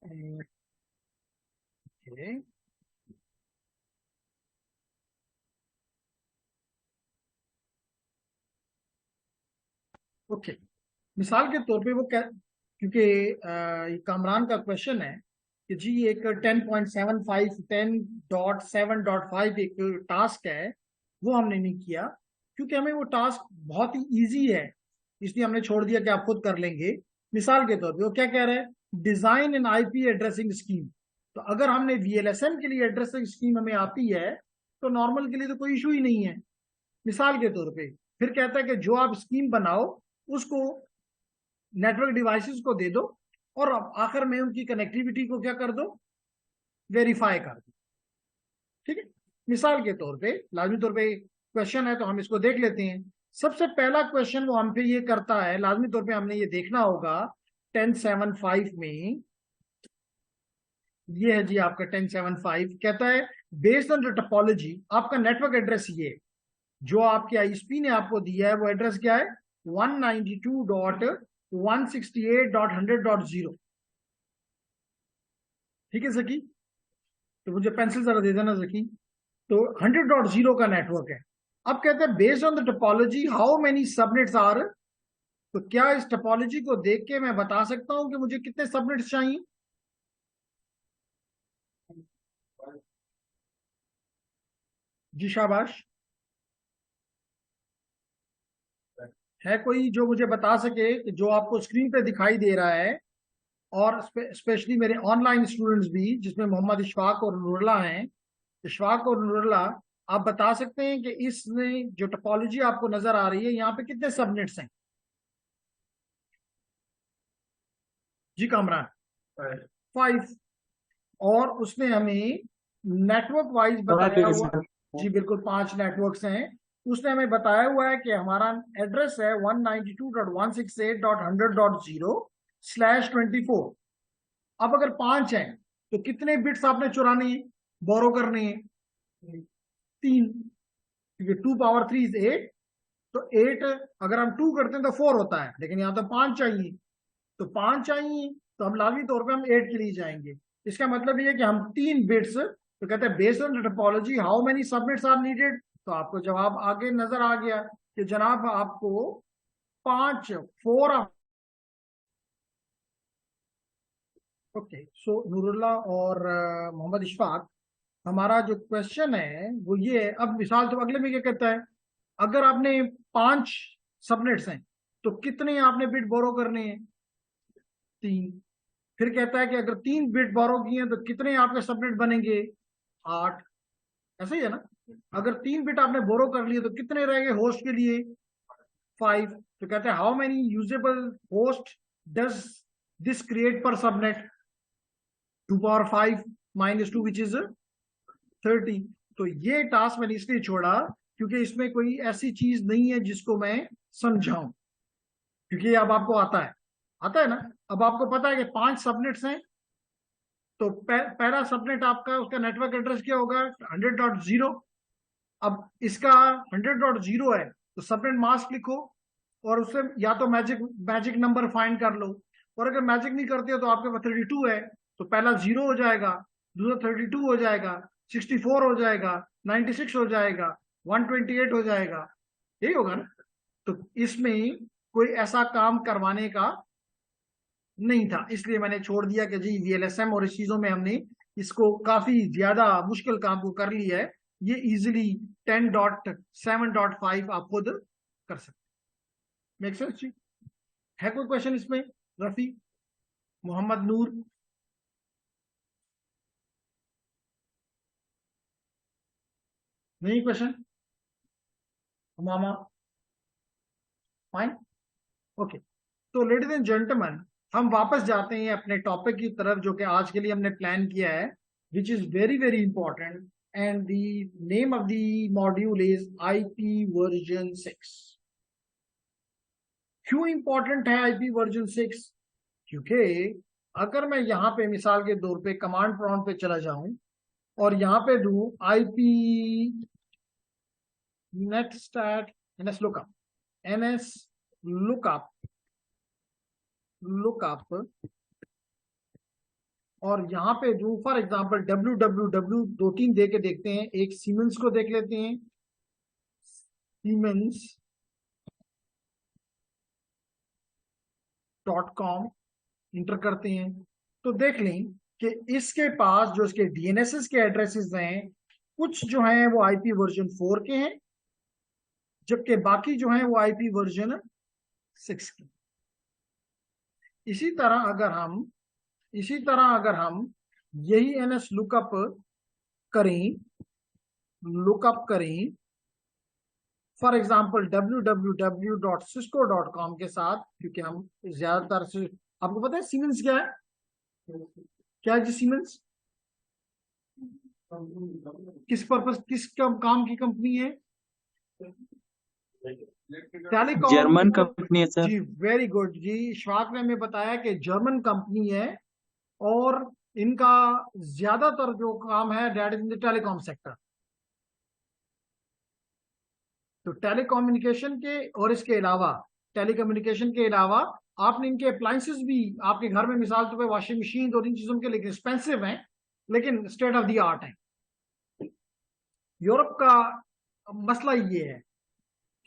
Okay okay, मिसाल के तौर पे वो क्योंकि ये कामरान का क्वेश्चन है कि जी एक 10.75 10.7.5 एक टास्क है, वो हमने नहीं किया क्योंकि हमें वो टास्क बहुत ही इजी है, इसलिए हमने छोड़ दिया कि आप खुद कर लेंगे। मिसाल के तौर पे वो क्या कह रहा है, design N IP addressing scheme. तो अगर हमने वीएलएसएम के लिए एड्रेसिंग स्कीम हमें आती है तो नॉर्मल के लिए तो कोई इशू ही नहीं है। मिसाल के तौर पे फिर कहता है कि जो आप स्कीम बनाओ उसको नेटवर्क डिवाइसेस को दे दो और आखिर में उनकी कनेक्टिविटी को क्या कर दो, वेरीफाई कर दो। ठीक है, मिसाल के तौर पे लाजमी तौर पे क्वेश्चन है तो हम इसको देख लेते हैं। सबसे पहला क्वेश्चन वो हम पे ये करता है, लाजमी तौर पे हमने ये देखना होगा 10.7.5 में। ये है जी आपका 10.7.5 कहता है बेस्ड ऑन द टोपोलॉजी आपका नेटवर्क एड्रेस ये है। जो आपके आईएसपी ने आपको दिया है वो एड्रेस क्या है, 192.168.100.0। ठीक है जकी, तो मुझे पेंसिल जरा दे देना जकी। तो 100.0 का नेटवर्क है। अब कहते हैं based on the topology how many subnets are. तो क्या इस टोपोलॉजी को देख के मैं बता सकता हूं कि मुझे कितने सबनेट्स चाहिए। जी शाबाश, है कोई जो मुझे बता सके कि जो आपको स्क्रीन पे दिखाई दे रहा है, और स्पेशली मेरे ऑनलाइन स्टूडेंट्स भी जिसमें मोहम्मद इशफाक और नूरुल्लाह हैं। इशफाक और नूरुल्लाह, आप बता सकते हैं कि इसमें जो टोपोलॉजी आपको नजर आ रही है यहाँ पे कितने सबनेट्स हैं। जी कामरान, 5। और उसने हमें नेटवर्क वाइज बताया हुआ, जी बिल्कुल 5 नेटवर्क्स हैं। उसने हमें बताया हुआ है कि हमारा एड्रेस है 192.168.100.0/24। अब अगर 5 हैं तो कितने बिट्स आपने चुराने हैं, बोरो करने हैं, 3, क्योंकि 2 पावर 3 इज 8। तो 8 अगर हम 2 करते हैं तो 4 होता है, लेकिन यहाँ तो 5 चाहिए। तो 5 चाहिए तो हम लाजमी तौर पे हम 8 के लिए जाएंगे। इसका मतलब ये है कि हम 3 बिट्स, तो कहते हैं based on the topology how many submits are needed. तो आपको जवाब आगे नजर आ गया कि जनाब आपको 5 4। ओके, सो नूरुल्लाह और मोहम्मद इशफाक, हमारा जो क्वेश्चन है वो ये है। अब मिसाल तो अगले में क्या कहता है, अगर आपने 5 सबनेट्स हैं तो कितने आपने बिट बोरो करने हैं, 3। फिर कहता है कि अगर 3 बिट बोरो किए हैं तो कितने आपके सबनेट बनेंगे, 8। ऐसा ही है ना। अगर 3 बिट आपने बोरो कर लिए तो कितने रह गए होस्ट के लिए, 5। तो कहते हैं how many usable host does this create पर सबनेट, 2 पावर 5 - 2 विच इज 30। तो ये टास्क मैंने इसलिए छोड़ा क्योंकि इसमें कोई ऐसी चीज नहीं है जिसको मैं समझाऊं, क्योंकि ये अब आपको आता है ना। अब आपको पता है कि 5 सबनेट्स हैं। तो पहला सबनेट आपका उसका नेटवर्क एड्रेस क्या होगा, 100.0। अब इसका 100.0 है तो सबनेट मास्क लिखो और उससे या तो मैजिक मैजिक नंबर फाइंड कर लो। और अगर मैजिक नहीं करते हो तो आपके पास 32 है, तो पहला 0 हो जाएगा, दूसरा 32 हो जाएगा, 64 हो जाएगा, 96 हो जाएगा, 128 हो जाएगा। यही होगा ना। तो इसमें कोई ऐसा काम करवाने का नहीं था, इसलिए मैंने छोड़ दिया कि जी वीएलएसएम और इस चीजों में हमने इसको काफी ज्यादा मुश्किल काम को कर लिया है। ये इजिली 10.7.5 आप खुद कर सकते। मेक सेंस जी। है कोई क्वेश्चन इसमें, रफी, मोहम्मद नूर? नहीं क्वेश्चन, मामा, फाइन, ओके। तो लेडीज एंड जेंटलमैन, हम वापस जाते हैं अपने टॉपिक की तरफ जो कि आज के लिए हमने प्लान किया है, which is very very important. And the name of the module is IP version 6। क्यों इंपॉर्टेंट है IP वर्जन 6? क्योंकि अगर मैं यहाँ पे मिसाल के तौर पे कमांड प्रॉम्प्ट पे चला जाऊं और यहाँ पे दू IP net stat NS lookup और यहाँ पे जो फॉर एग्जांपल www 2-3 दे के देखते हैं, एक सीमेंस को देख लेते हैं, siemens.com इंटर करते हैं, तो देख लें कि इसके पास जो इसके डीएनएस के एड्रेसेस हैं, कुछ जो हैं वो आईपी वर्जन 4 के हैं, जबकि बाकी जो हैं वो आईपी वर्जन 6 के। इसी तरह अगर हम यही एनएस लुकअप करें फॉर एग्जांपल www.cisco.com के साथ, क्योंकि हम ज्यादातर से, आपको पता है सीमेंस क्या है? क्या है जी सीमेंस? किस काम की कंपनी है? टेलीकॉम। जर्मन कंपनी है सर। जी वेरी गुड जी, इशफाक ने हमें बताया कि जर्मन कंपनी है और इनका ज्यादातर जो काम है that is in the telecom sector. तो टेलीकम्युनिकेशन के और इसके अलावा, टेलीकम्युनिकेशन के अलावा आपने इनके अप्लायंसेस भी आपके घर में, मिसाल तौर पे वॉशिंग मशीन और इन चीजों के, लेकिन एक्सपेंसिव हैं, लेकिन स्टेट ऑफ द आर्ट है। यूरोप का मसला ये है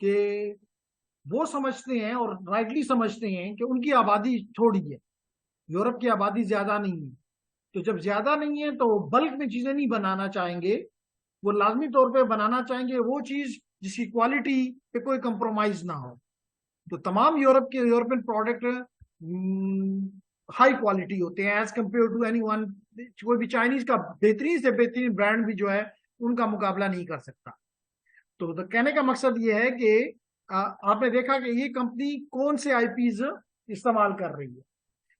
कि वो समझते हैं और राइटली समझते हैं कि उनकी आबादी थोड़ी है, यूरोप की आबादी ज्यादा नहीं है। तो जब ज्यादा नहीं है तो बल्क में चीजें नहीं बनाना चाहेंगे, वो लाजमी तौर पे बनाना चाहेंगे वो चीज जिसकी क्वालिटी पे कोई कंप्रोमाइज ना हो। तो तमाम यूरोपियन प्रोडक्ट हाई क्वालिटी होते हैं as compare to any one. कोई भी चाइनीज का बेहतरीन से बेहतरीन ब्रांड भी जो है उनका मुकाबला नहीं कर सकता। तो कहने का मकसद ये है कि आपने देखा कि ये कंपनी कौन से आईपीज इस्तेमाल कर रही है।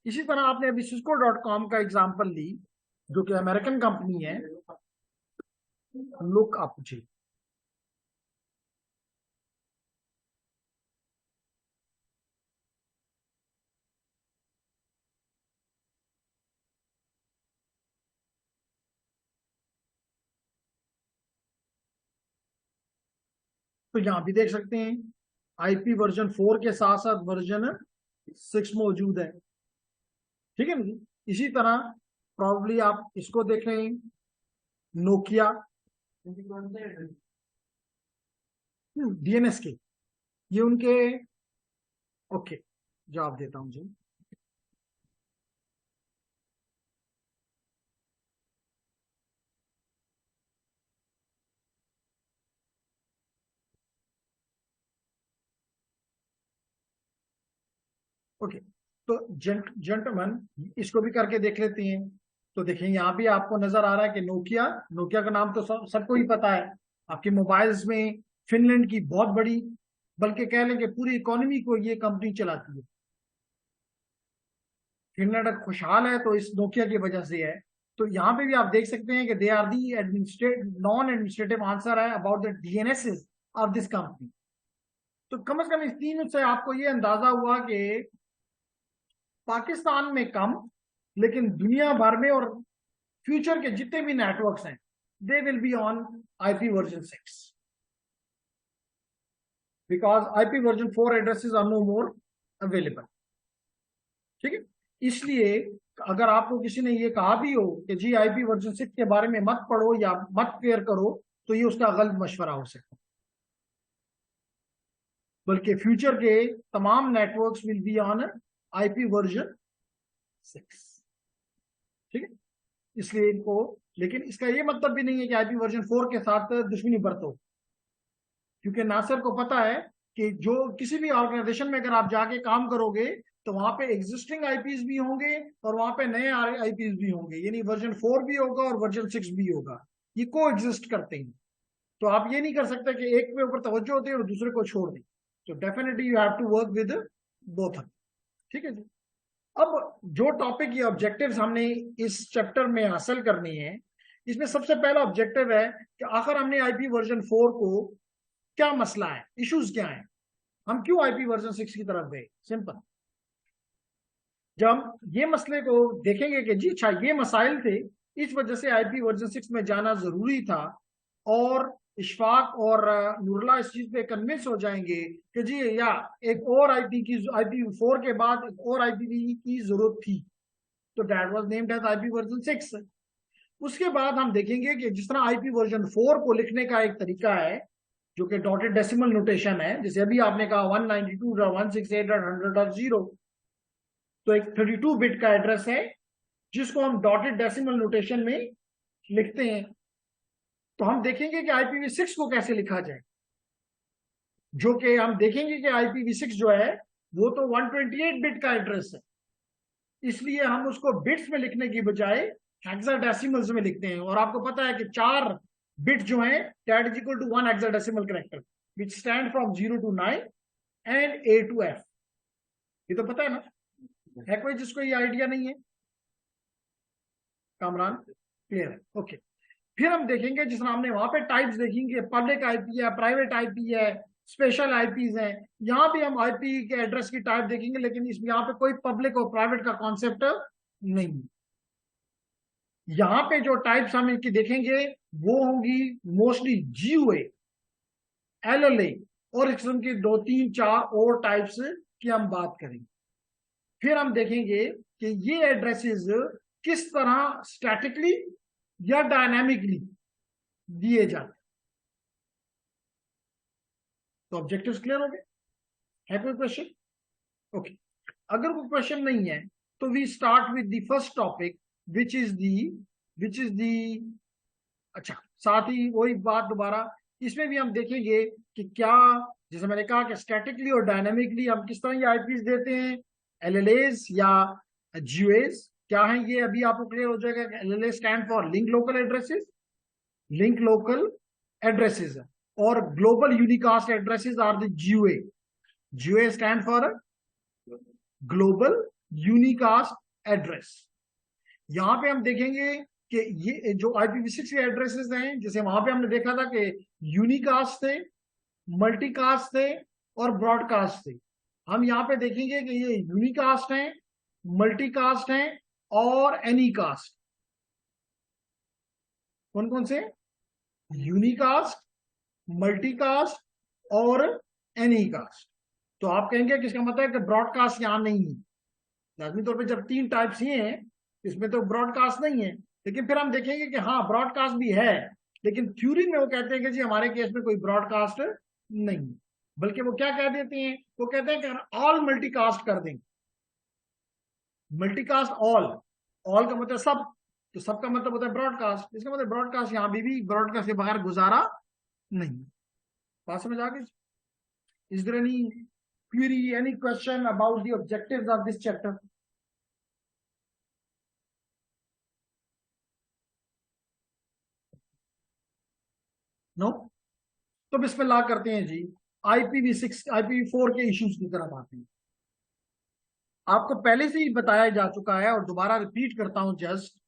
इसी तरह आपने अभी cisco.com का एग्जांपल ली, जो कि अमेरिकन कंपनी है। लुक अप जी, तो यहां भी देख सकते हैं आईपी वर्जन 4 के साथ साथ वर्जन 6 मौजूद है। ठीक है ना जी। इसी तरह प्रॉब्ली आप इसको देख रहे हैं, नोकिया डीएनएस के, ये उनके, ओके जवाब देता हूं जी। ओके, तो जेंटलमैन इसको भी करके देख लेते हैं। तो देखिए यहाँ भी आपको नजर आ रहा है कि नोकिया का नाम तो सबको ही पता है। आपके मोबाइल्स में फिनलैंड की बहुत बड़ी, बल्कि कह लें कि पूरी इकोनॉमी को ये कंपनी चलाती है। फिनलैंड खुशहाल है तो इस नोकिया की वजह से है। तो यहाँ पे भी आप देख सकते हैं कि they are the non administrative answer है about the DNS of this company. तो कम से कम इस तीन से आपको ये अंदाजा हुआ कि पाकिस्तान में कम, लेकिन दुनिया भर में और फ्यूचर के जितने भी नेटवर्क्स हैं they will be on IP version 6, because IP version 4 addresses are no more available. ठीक है, इसलिए अगर आपको किसी ने ये कहा भी हो कि जी आईपी वर्जन 6 के बारे में मत पढ़ो या मत केयर करो, तो ये उसका गलत मशवरा हो सकता है। बल्कि फ्यूचर के तमाम networks will be on IP version 6। ठीक है, इसलिए इनको, लेकिन इसका ये मतलब भी नहीं है कि आईपी वर्जन 4 के साथ दुश्मनी बरतो, क्योंकि नासिर को पता है कि जो किसी भी ऑर्गेनाइजेशन में अगर आप जाके काम करोगे तो वहां पे एग्जिस्टिंग आईपीज भी होंगे और वहां पे नए आईपीज भी होंगे, यानी वर्जन 4 भी होगा और वर्जन 6 भी होगा, ये को एग्जिस्ट करते हैं। तो आप ये नहीं कर सकते कि एक पे ऊपर तवज्जो होती है और दूसरे को छोड़ दें। तो definitely you have to work with both. ठीक है जी। अब जो टॉपिक ये ऑब्जेक्टिव्स हमने इस चैप्टर में हासिल करने हैं, इसमें सबसे पहला ऑब्जेक्टिव है कि आखिर हमने आईपी वर्जन 4 को, क्या मसला है, इश्यूज क्या है, हम क्यों आईपी वर्जन 6 की तरफ गए। सिंपल, जब हम ये मसले को देखेंगे कि जी अच्छा ये मसाइल थे, इस वजह से आईपी वर्जन 6 में जाना जरूरी था, और इशफाक और नूरुल्लाह इस चीज पे कन्विंस हो जाएंगे कि जी या एक और आईपी 4 के बाद एक और आईपी की जरूरत थी, तो that was named as IP version 6। उसके बाद हम देखेंगे कि जिस तरह आईपी वर्जन 4 को लिखने का एक तरीका है जो कि डॉटेड डेसिमल नोटेशन है, जैसे अभी आपने कहा 192.168.100.0, तो एक 32 बिट का एड्रेस है जिसको हम डॉटेड डेसिमल नोटेशन में लिखते हैं। तो हम देखेंगे कि IPv6 को कैसे लिखा जाए, जो कि हम देखेंगे कि IPv6 जो है वो तो 128 बिट का एड्रेस है, इसलिए हम उसको बिट्स में लिखने की बजाय हेक्साडेसिमल्स में लिखते हैं। और आपको पता है कि 4 बिट जो है that is equal to 1 hexadecimal character which stand from 0 to 9 and A to F। ये तो पता है ना, है कोई जिसको ये आइडिया नहीं है? कामरान क्लियर है? ओके। फिर हम देखेंगे जिस तरह हमने वहां पे टाइप्स देखेंगे, पब्लिक आईपी है, प्राइवेट आईपी है, स्पेशल आईपीज हैं। यहाँ भी हम आईपी के एड्रेस की टाइप देखेंगे, लेकिन इसमें यहाँ पे कोई पब्लिक और प्राइवेट का कॉन्सेप्ट नहीं है। यहाँ पे जो टाइप्स हम इनकी देखेंगे वो होंगी मोस्टली GUA, LLA और इस किस्म की 2 3 4 और टाइप्स की हम बात करेंगे। फिर हम देखेंगे कि ये एड्रेसेस किस तरह स्टैटिकली या डायनामिकली दिए जाते। तो ऑब्जेक्टिव्स क्लियर हो गए? है कोई क्वेश्चन? ओके। अगर कोई क्वेश्चन नहीं है तो we start with the first topic which is the अच्छा, साथ ही वही बात दोबारा, इसमें भी हम देखेंगे कि क्या, जैसे मैंने कहा कि स्टैटिकली और डायनामिकली हम किस तरह ये आईपीज देते हैं, LLAs या GUAs क्या है, ये अभी आपको क्लियर हो जाएगा। LLA stand for link local addresses, link local addresses, और global unicast addresses are the GUA। GUA stand for global unicast address. यहां पे हम देखेंगे कि ये जो IPv6 के एड्रेसेस हैं, जैसे वहां पे हमने देखा था कि यूनिकास्ट थे, मल्टीकास्ट थे और ब्रॉडकास्ट थे। हम यहाँ पे देखेंगे कि ये यूनिकास्ट हैं, मल्टीकास्ट हैं और एनीकास्ट। कौन कौन से? यूनिकास्ट, मल्टीकास्ट और एनीकास्ट। तो आप कहेंगे कि इसका मतलब है कि ब्रॉडकास्ट यहां नहीं है। लाजमी तौर पे जब 3 टाइप्स ये हैं इसमें तो ब्रॉडकास्ट नहीं है, लेकिन फिर हम देखेंगे कि हाँ ब्रॉडकास्ट भी है, लेकिन थ्योरी में वो कहते हैं कि जी हमारे केस में कोई ब्रॉडकास्ट नहीं, बल्कि वो क्या कह देते हैं, वो कहते हैं कि ऑल मल्टीकास्ट कर देंगे। मल्टीकास्ट ऑल का मतलब सब, तो सबका मतलब होता है ब्रॉडकास्ट। इसका मतलब ब्रॉडकास्ट यहां भी ब्रॉडकास्ट के बगैर गुजारा नहीं। बात समझ आ गई? Is there any query, any question about the objectives of this chapter? No? तो बिस्मिल्लाह करते हैं जी, IPv6 IPv4 के इश्यूज की तरफ आते हैं। आपको पहले से ही बताया जा चुका है और दोबारा रिपीट करता हूं जस्ट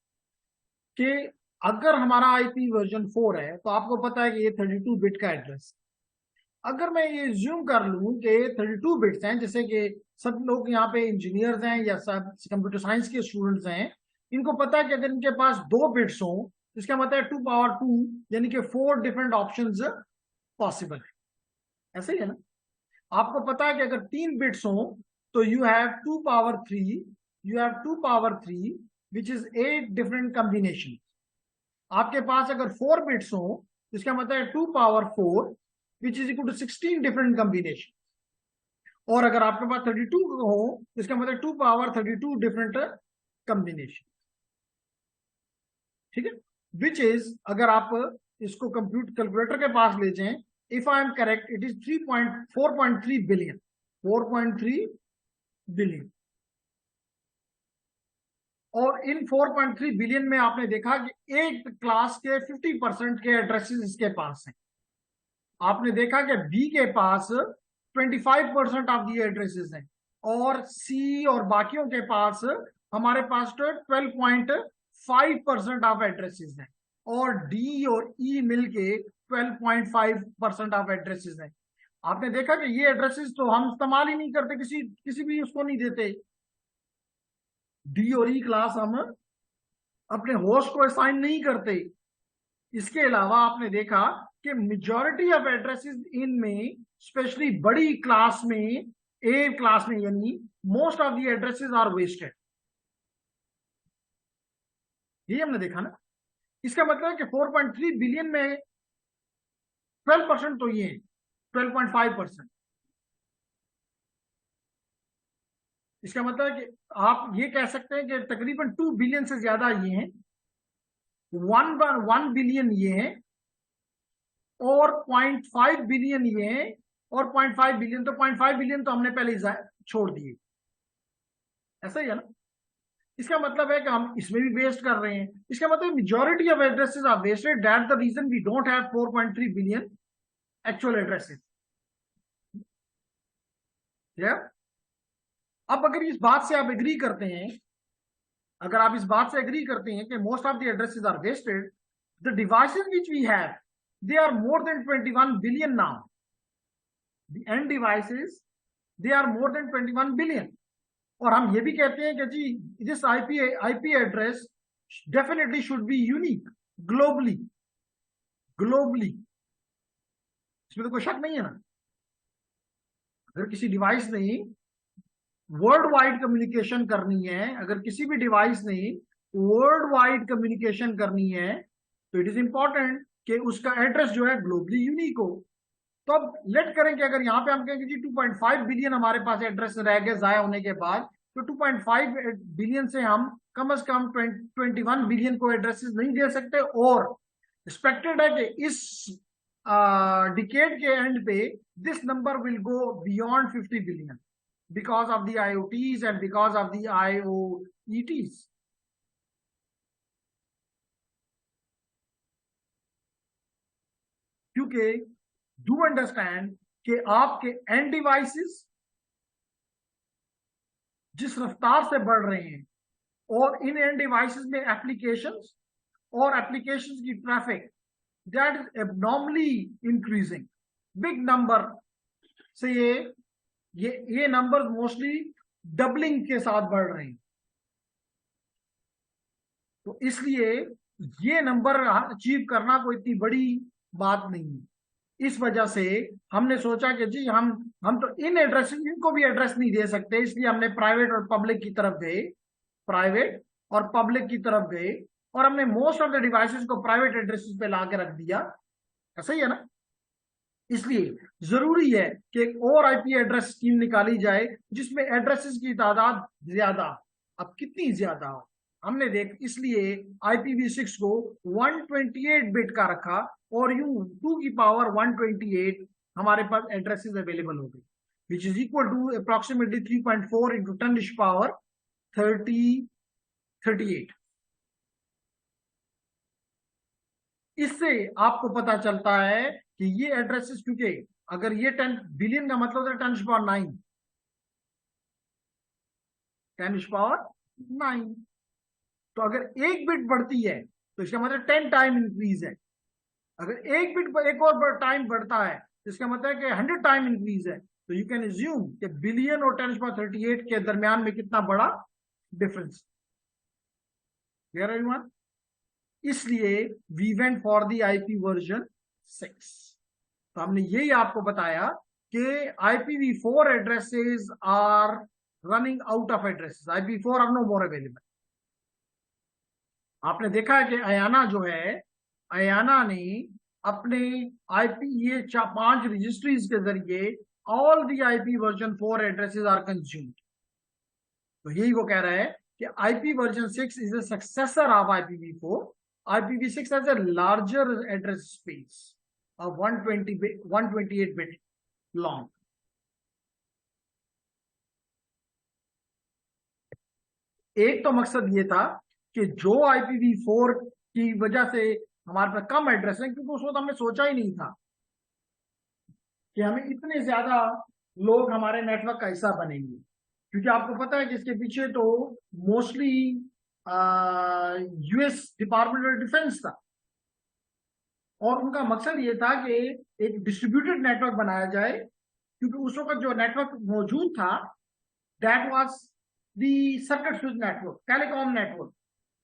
कि अगर हमारा IP वर्जन 4 है तो आपको पता है कि ये 32 बिट का एड्रेस। अगर मैं ये ज्यूम कर लूं कि 32 बिट्स हैं, जैसे कि सब लोग यहाँ पे इंजीनियर्स हैं या सब कंप्यूटर साइंस के स्टूडेंट्स हैं, इनको पता है कि अगर इनके पास 2 बिट्स हो तो इसका मतलब है 2 पावर 2, यानी कि 4 डिफरेंट ऑप्शंस पॉसिबल है। ऐसे ही है ना? आपको पता है कि अगर 3 बिट्स हो तो you have 2 power 3, you have 2 power 3 which is 8 different combination. आपके पास अगर 4 बिट्स हो तो इसका मतलब है 2 power 4 which is equal to 16 different combination. और अगर आपके पास 32 हो तो इसका मतलब 2 पावर 32 डिफरेंट कॉम्बिनेशन। ठीक है? विच इज, अगर आप इसको कंप्यूट कैलकुलेटर के पास ले जाएं, if I am correct it is 4.3 billion, 4.3 billion. और इन 4.3 बिलियन में आपने देखा कि एक क्लास के 50% के एड्रेसेस इसके पास हैं। आपने देखा कि बी के पास 25% ऑफ दी एड्रेसेस हैं, और सी और बाकियों के पास हमारे पास 12.5% ऑफ एड्रेसेस हैं, और डी और ई मिलके 12.5% ऑफ एड्रेसेस हैं। आपने देखा कि ये एड्रेसेस तो हम इस्तेमाल ही नहीं करते, किसी भी उसको नहीं देते। डी और ई क्लास हम अपने होस्ट को असाइन नहीं करते। इसके अलावा आपने देखा कि मेजॉरिटी ऑफ एड्रेसेस इनमें, स्पेशली बड़ी क्लास में, ए क्लास में, यानी most of the addresses are wasted. यही हमने देखा ना। इसका मतलब है कि 4.3 बिलियन में 12% तो ये है, 12.5%। इसका मतलब है कि आप ये कह सकते हैं कि तकरीबन 2 बिलियन से ज्यादा ये हैं, 1 बिलियन ये है, और 0.5 बिलियन ये है, और 0.5 बिलियन, तो 0.5 बिलियन तो हमने पहले ही छोड़ दिए। ऐसा ही है ना। इसका मतलब है कि हम इसमें भी वेस्ट कर रहे हैं। इसका मतलब majority of addresses are wasted, that the reason we don't have 4.3 billion actual addresses. अब अगर इस बात से आप एग्री करते हैं, अगर आप इस बात से एग्री करते हैं कि most of the addresses are wasted, the devices which we have, they are more than 21 billion now. The end devices, they are more than 21 billion. और हम ये भी कहते हैं कि जी this IP address definitely should be unique globally. Globally इसमें तो कोई शक नहीं है ना। अगर किसी डिवाइस ने वर्ल्ड वाइड कम्युनिकेशन करनी है, अगर किसी भी डिवाइस ने वर्ल्ड वाइड कम्युनिकेशन करनी है, तो इट इज इंपॉर्टेंट कि उसका एड्रेस जो है ग्लोबली यूनिक हो। तो अब लेट करें कि अगर यहाँ पे हम कहेंगे जी 2.5 बिलियन हमारे पास एड्रेस रह गए जाया होने के बाद, तो 2.5 बिलियन से हम कम से कम 21 बिलियन को एड्रेसेस नहीं दे सकते। और एक्सपेक्टेड है कि इस डिकेड के एंड पे this number will go beyond 50 billion because of the IoTs and because of the IoETs. क्योंकि डू अंडरस्टैंड कि आपके एंड डिवाइसेस जिस रफ्तार से बढ़ रहे हैं, और इन एंड डिवाइसेस में एप्लीकेशंस और एप्लीकेशंस की traffic that is abnormally increasing. Big number से ये नंबर मोस्टली डबलिंग के साथ बढ़ रहे हैं। तो इसलिए ये नंबर अचीव करना कोई इतनी बड़ी बात नहीं है। इस वजह से हमने सोचा कि जी हम तो इन एड्रेस इनको भी एड्रेस नहीं दे सकते, इसलिए हमने प्राइवेट और पब्लिक की तरफ गए, प्राइवेट और पब्लिक की तरफ गए, और हमने मोस्ट ऑफ द डिवाइसेस को प्राइवेट एड्रेसेस पे ला के रख दिया। ऐसा ही है ना। इसलिए जरूरी है कि एक और आईपी एड्रेस स्कीम निकाली जाए जिसमें एड्रेसेस की तादाद ज्यादा। अब कितनी ज्यादा हो हमने देख, इसलिए IPv6 को 128 बिट का रखा, और यू 2 की पावर 128 हमारे पास एड्रेसेस अवेलेबल हो गई, which is equal to approximately 3.4 into 10 power 38। इससे आपको पता चलता है कि ये एड्रेसेस, क्योंकि अगर ये 10 बिलियन का मतलब है 10⁹, 10⁹। तो अगर एक बिट बढ़ती है तो इसका मतलब 10 टाइम इंक्रीज है। अगर एक बिट एक और टाइम बढ़ता है तो इसका मतलब है कि 100 टाइम इंक्रीज है। तो यू कैन एज्यूम कि बिलियन और 10⁻38 के दरमियान में कितना बड़ा डिफरेंस। Clear everyone? इसलिए we went for the IP version 6। तो हमने यही आपको बताया कि IPv4 addresses are running out of addresses, IPv4 are no more available. आपने देखा है कि अयाना जो है, अयाना ने अपने IP ये 5 रजिस्ट्रीज के जरिए all the IP version 4 addresses are consumed. तो यही वो कह रहा है कि IP version 6 is a successor of IPv4। IPv6 has a larger address space of 128 bit long। एक तो मकसद ये था कि जो IPv4 की वजह से हमारे पास कम एड्रेस है, क्योंकि उस वक्त हमने सोचा ही नहीं था कि हमें इतने ज्यादा लोग हमारे नेटवर्क का हिस्सा बनेंगे। क्योंकि आपको पता है कि इसके पीछे तो mostly US department of defence था, और उनका मकसद ये था कि एक डिस्ट्रीब्यूटेड नेटवर्क बनाया जाए। क्योंकि उस वक्त जो नेटवर्क मौजूद था that was the circuit switch network, telecom network,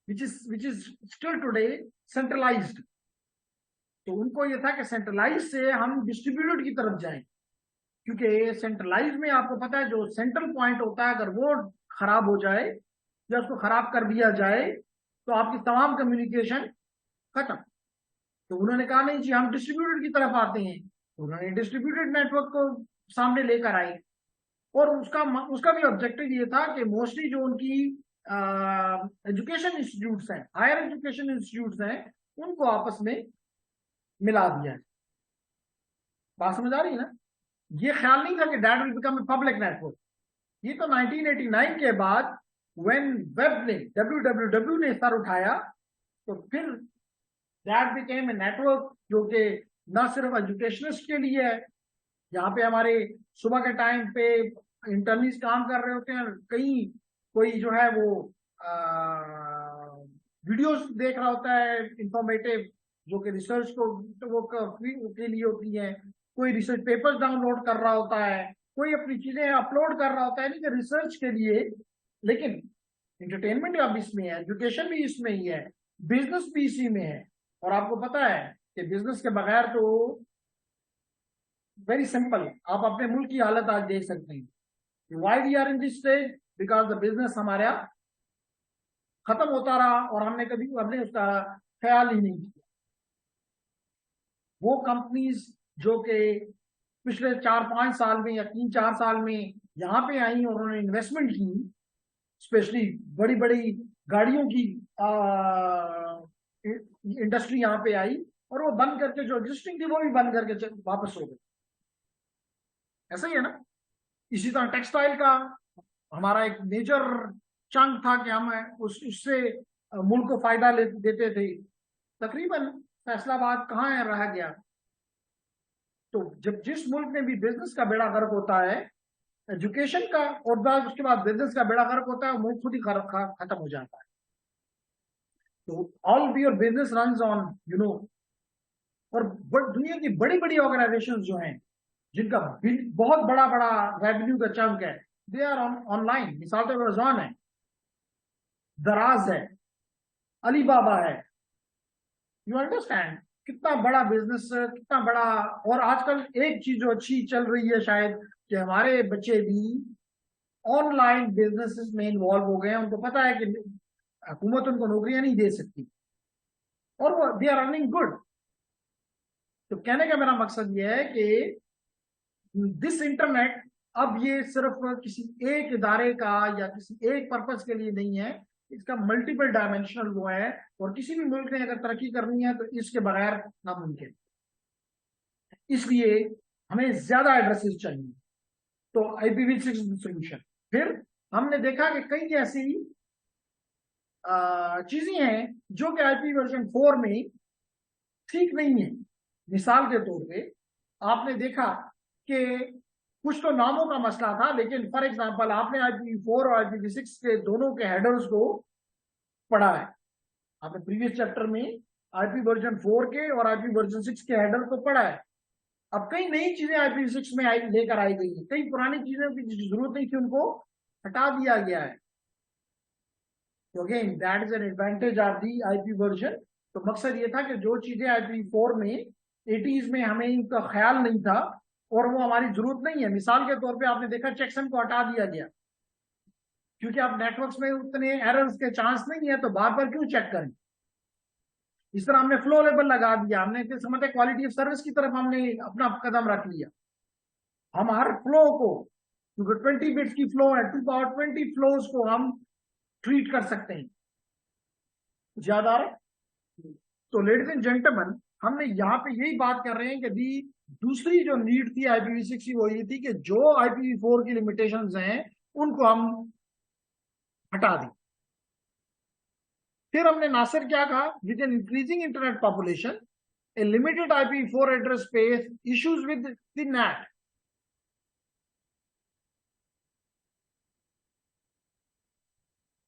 which is still today centralized। तो उनको ये था कि सेंट्रलाइज से हम डिस्ट्रीब्यूटेड की तरफ जाएं। क्योंकि सेंट्रलाइज में आपको पता है जो सेंट्रल पॉइंट होता है, अगर वो खराब हो जाए या उसको खराब कर दिया जाए तो आपकी तमाम कम्युनिकेशन खत्म। तो उन्होंने कहा नहीं जी हम डिस्ट्रीब्यूटेड की तरफ आते हैं, तो उन्होंने डिस्ट्रीब्यूटेड नेटवर्क को सामने लेकर आए। और उसका उसका भी ऑब्जेक्टिव ये था कि मोस्टली जो उनकी एजुकेशन इंस्टीट्यूट्स हैं, हायर एजुकेशन इंस्टीट्यूट्स हैं, उनको आपस में मिला दिया है। बात समझ आ रही है ना? ये ख्याल नहीं था कि that will become a public network. ये तो 1989 के बाद व्हेन वेब ने डब्ल्यू ने सर उठाया, तो फिर दैट बिकेम ए नेटवर्क जो कि न सिर्फ एजुकेशनिस्ट के लिए है, यहाँ पे हमारे सुबह के टाइम पे इंटर्निस काम कर रहे होते हैं, कहीं कोई जो है वो वीडियोस देख रहा होता है इंफॉर्मेटिव, जो कि रिसर्च को तो वो के लिए होती है, कोई रिसर्च पेपर्स डाउनलोड कर रहा होता है, कोई अपनी चीजें अपलोड कर रहा होता है, नहीं कि रिसर्च के लिए। लेकिन एंटरटेनमेंट अब इसमें है, एजुकेशन भी इसमें ही है, बिजनेस भी इसी में है। और आपको पता है कि बिजनेस के बगैर तो वेरी सिंपल, आप अपने मुल्क की हालत आज देख सकते हैं। Why we are in this stage, because the business हमारा खत्म होता रहा और हमने उसका ख्याल ही नहीं किया। वो कंपनीज जो कि पिछले 4-5 साल में या 3-4 साल में यहाँ पे आई और उन्होंने इन्वेस्टमेंट की, स्पेशली बड़ी बड़ी गाड़ियों की इंडस्ट्री यहाँ पे आई, और वो बंद करके जो एग्जिस्टिंग थी वो भी बंद करके वापस हो गई। ऐसा ही है ना? इसी तरह टेक्सटाइल का हमारा एक मेजर चंक था कि हम उससे मुल्क को फायदा देते थे। तकरीबन फैसलाबाद कहाँ है रह गया। तो जब जिस मुल्क में भी बिजनेस का बेड़ा गर्क होता है, एजुकेशन का और बाद उसके बाद बिजनेस का बेड़ा गर्क होता है, मुल्क खुद ही खत्म हो जाता है। तो all your business runs on you know. और दुनिया की बड़ी बड़ी ऑर्गेनाइजेशन जो हैं जिनका बहुत बड़ा बड़ा रेवेन्यू का चंक है, दे आर ऑनलाइन। मिसाल तो अमेज़न है, दराज है, अलीबाबा है। यू अंडरस्टैंड कितना बड़ा बिजनेस, कितना बड़ा। और आजकल एक चीज जो अच्छी चल रही है शायद, कि हमारे बच्चे भी ऑनलाइन बिजनेसेस में इन्वॉल्व हो गए हैं। उनको पता है कि हुकूमत उनको नौकरियां नहीं दे सकती और वो दे आर अर्निंग गुड। तो कहने का मेरा मकसद ये है कि दिस इंटरनेट अब ये सिर्फ किसी एक इदारे का या किसी एक पर्पज के लिए नहीं है, इसका मल्टीपल डायमेंशनल वो है। और किसी भी मुल्क ने अगर तरक्की करनी है तो इसके बगैर नामुमकिन। इसलिए हमें ज्यादा एड्रेसेस चाहिए। तो IPv6 सोल्यूशन। फिर हमने देखा कि कई ऐसी चीजें हैं जो कि IPv4 में ठीक नहीं है। मिसाल के तौर पे आपने देखा कि कुछ तो नामों का मसला था, लेकिन फॉर एग्जांपल आपने IPv4 और IPv6 के दोनों के हेडर्स को पढ़ा है। आपने प्रीवियस चैप्टर में IPv4 के और IPv6 के हेडर को पढ़ा है। अब कई नई चीजें IPv6 में लेकर आई गई है, कई पुरानी चीजों की जरूरत नहीं थी उनको हटा दिया गया है। तो again that is an advantage of the IP version. तो मकसद ये था कि जो चीजें IPv4 में 80s में हमें इनका ख्याल नहीं था और वो हमारी जरूरत नहीं है। मिसाल के तौर पे आपने देखा चेकसम को हटा दिया गया, क्योंकि आप नेटवर्क्स में उतने एरर्स के चांस नहीं है, तो बार बार क्यों चेक करें। इस तरह हमने फ्लो लेवल लगा दिया, हमने समझते क्वालिटी ऑफ सर्विस की तरफ हमने अपना कदम रख लिया। हम हर फ्लो को, क्योंकि 20 बिट्स की फ्लो है, 2 power 20 फ्लोज को हम ट्रीट कर सकते हैं। याद आ रहा है? तो लेडीज एंड जेंटलमैन, हमने यहाँ पे यही बात कर रहे हैं कि दी दूसरी जो नीड थी IPv6 की, वो ये थी कि जो IPv4 की लिमिटेशंस हैं उनको हम हटा दें। फिर हमने नासिर क्या कहा, with an increasing internet population A limited IPv4 address space issues with the net.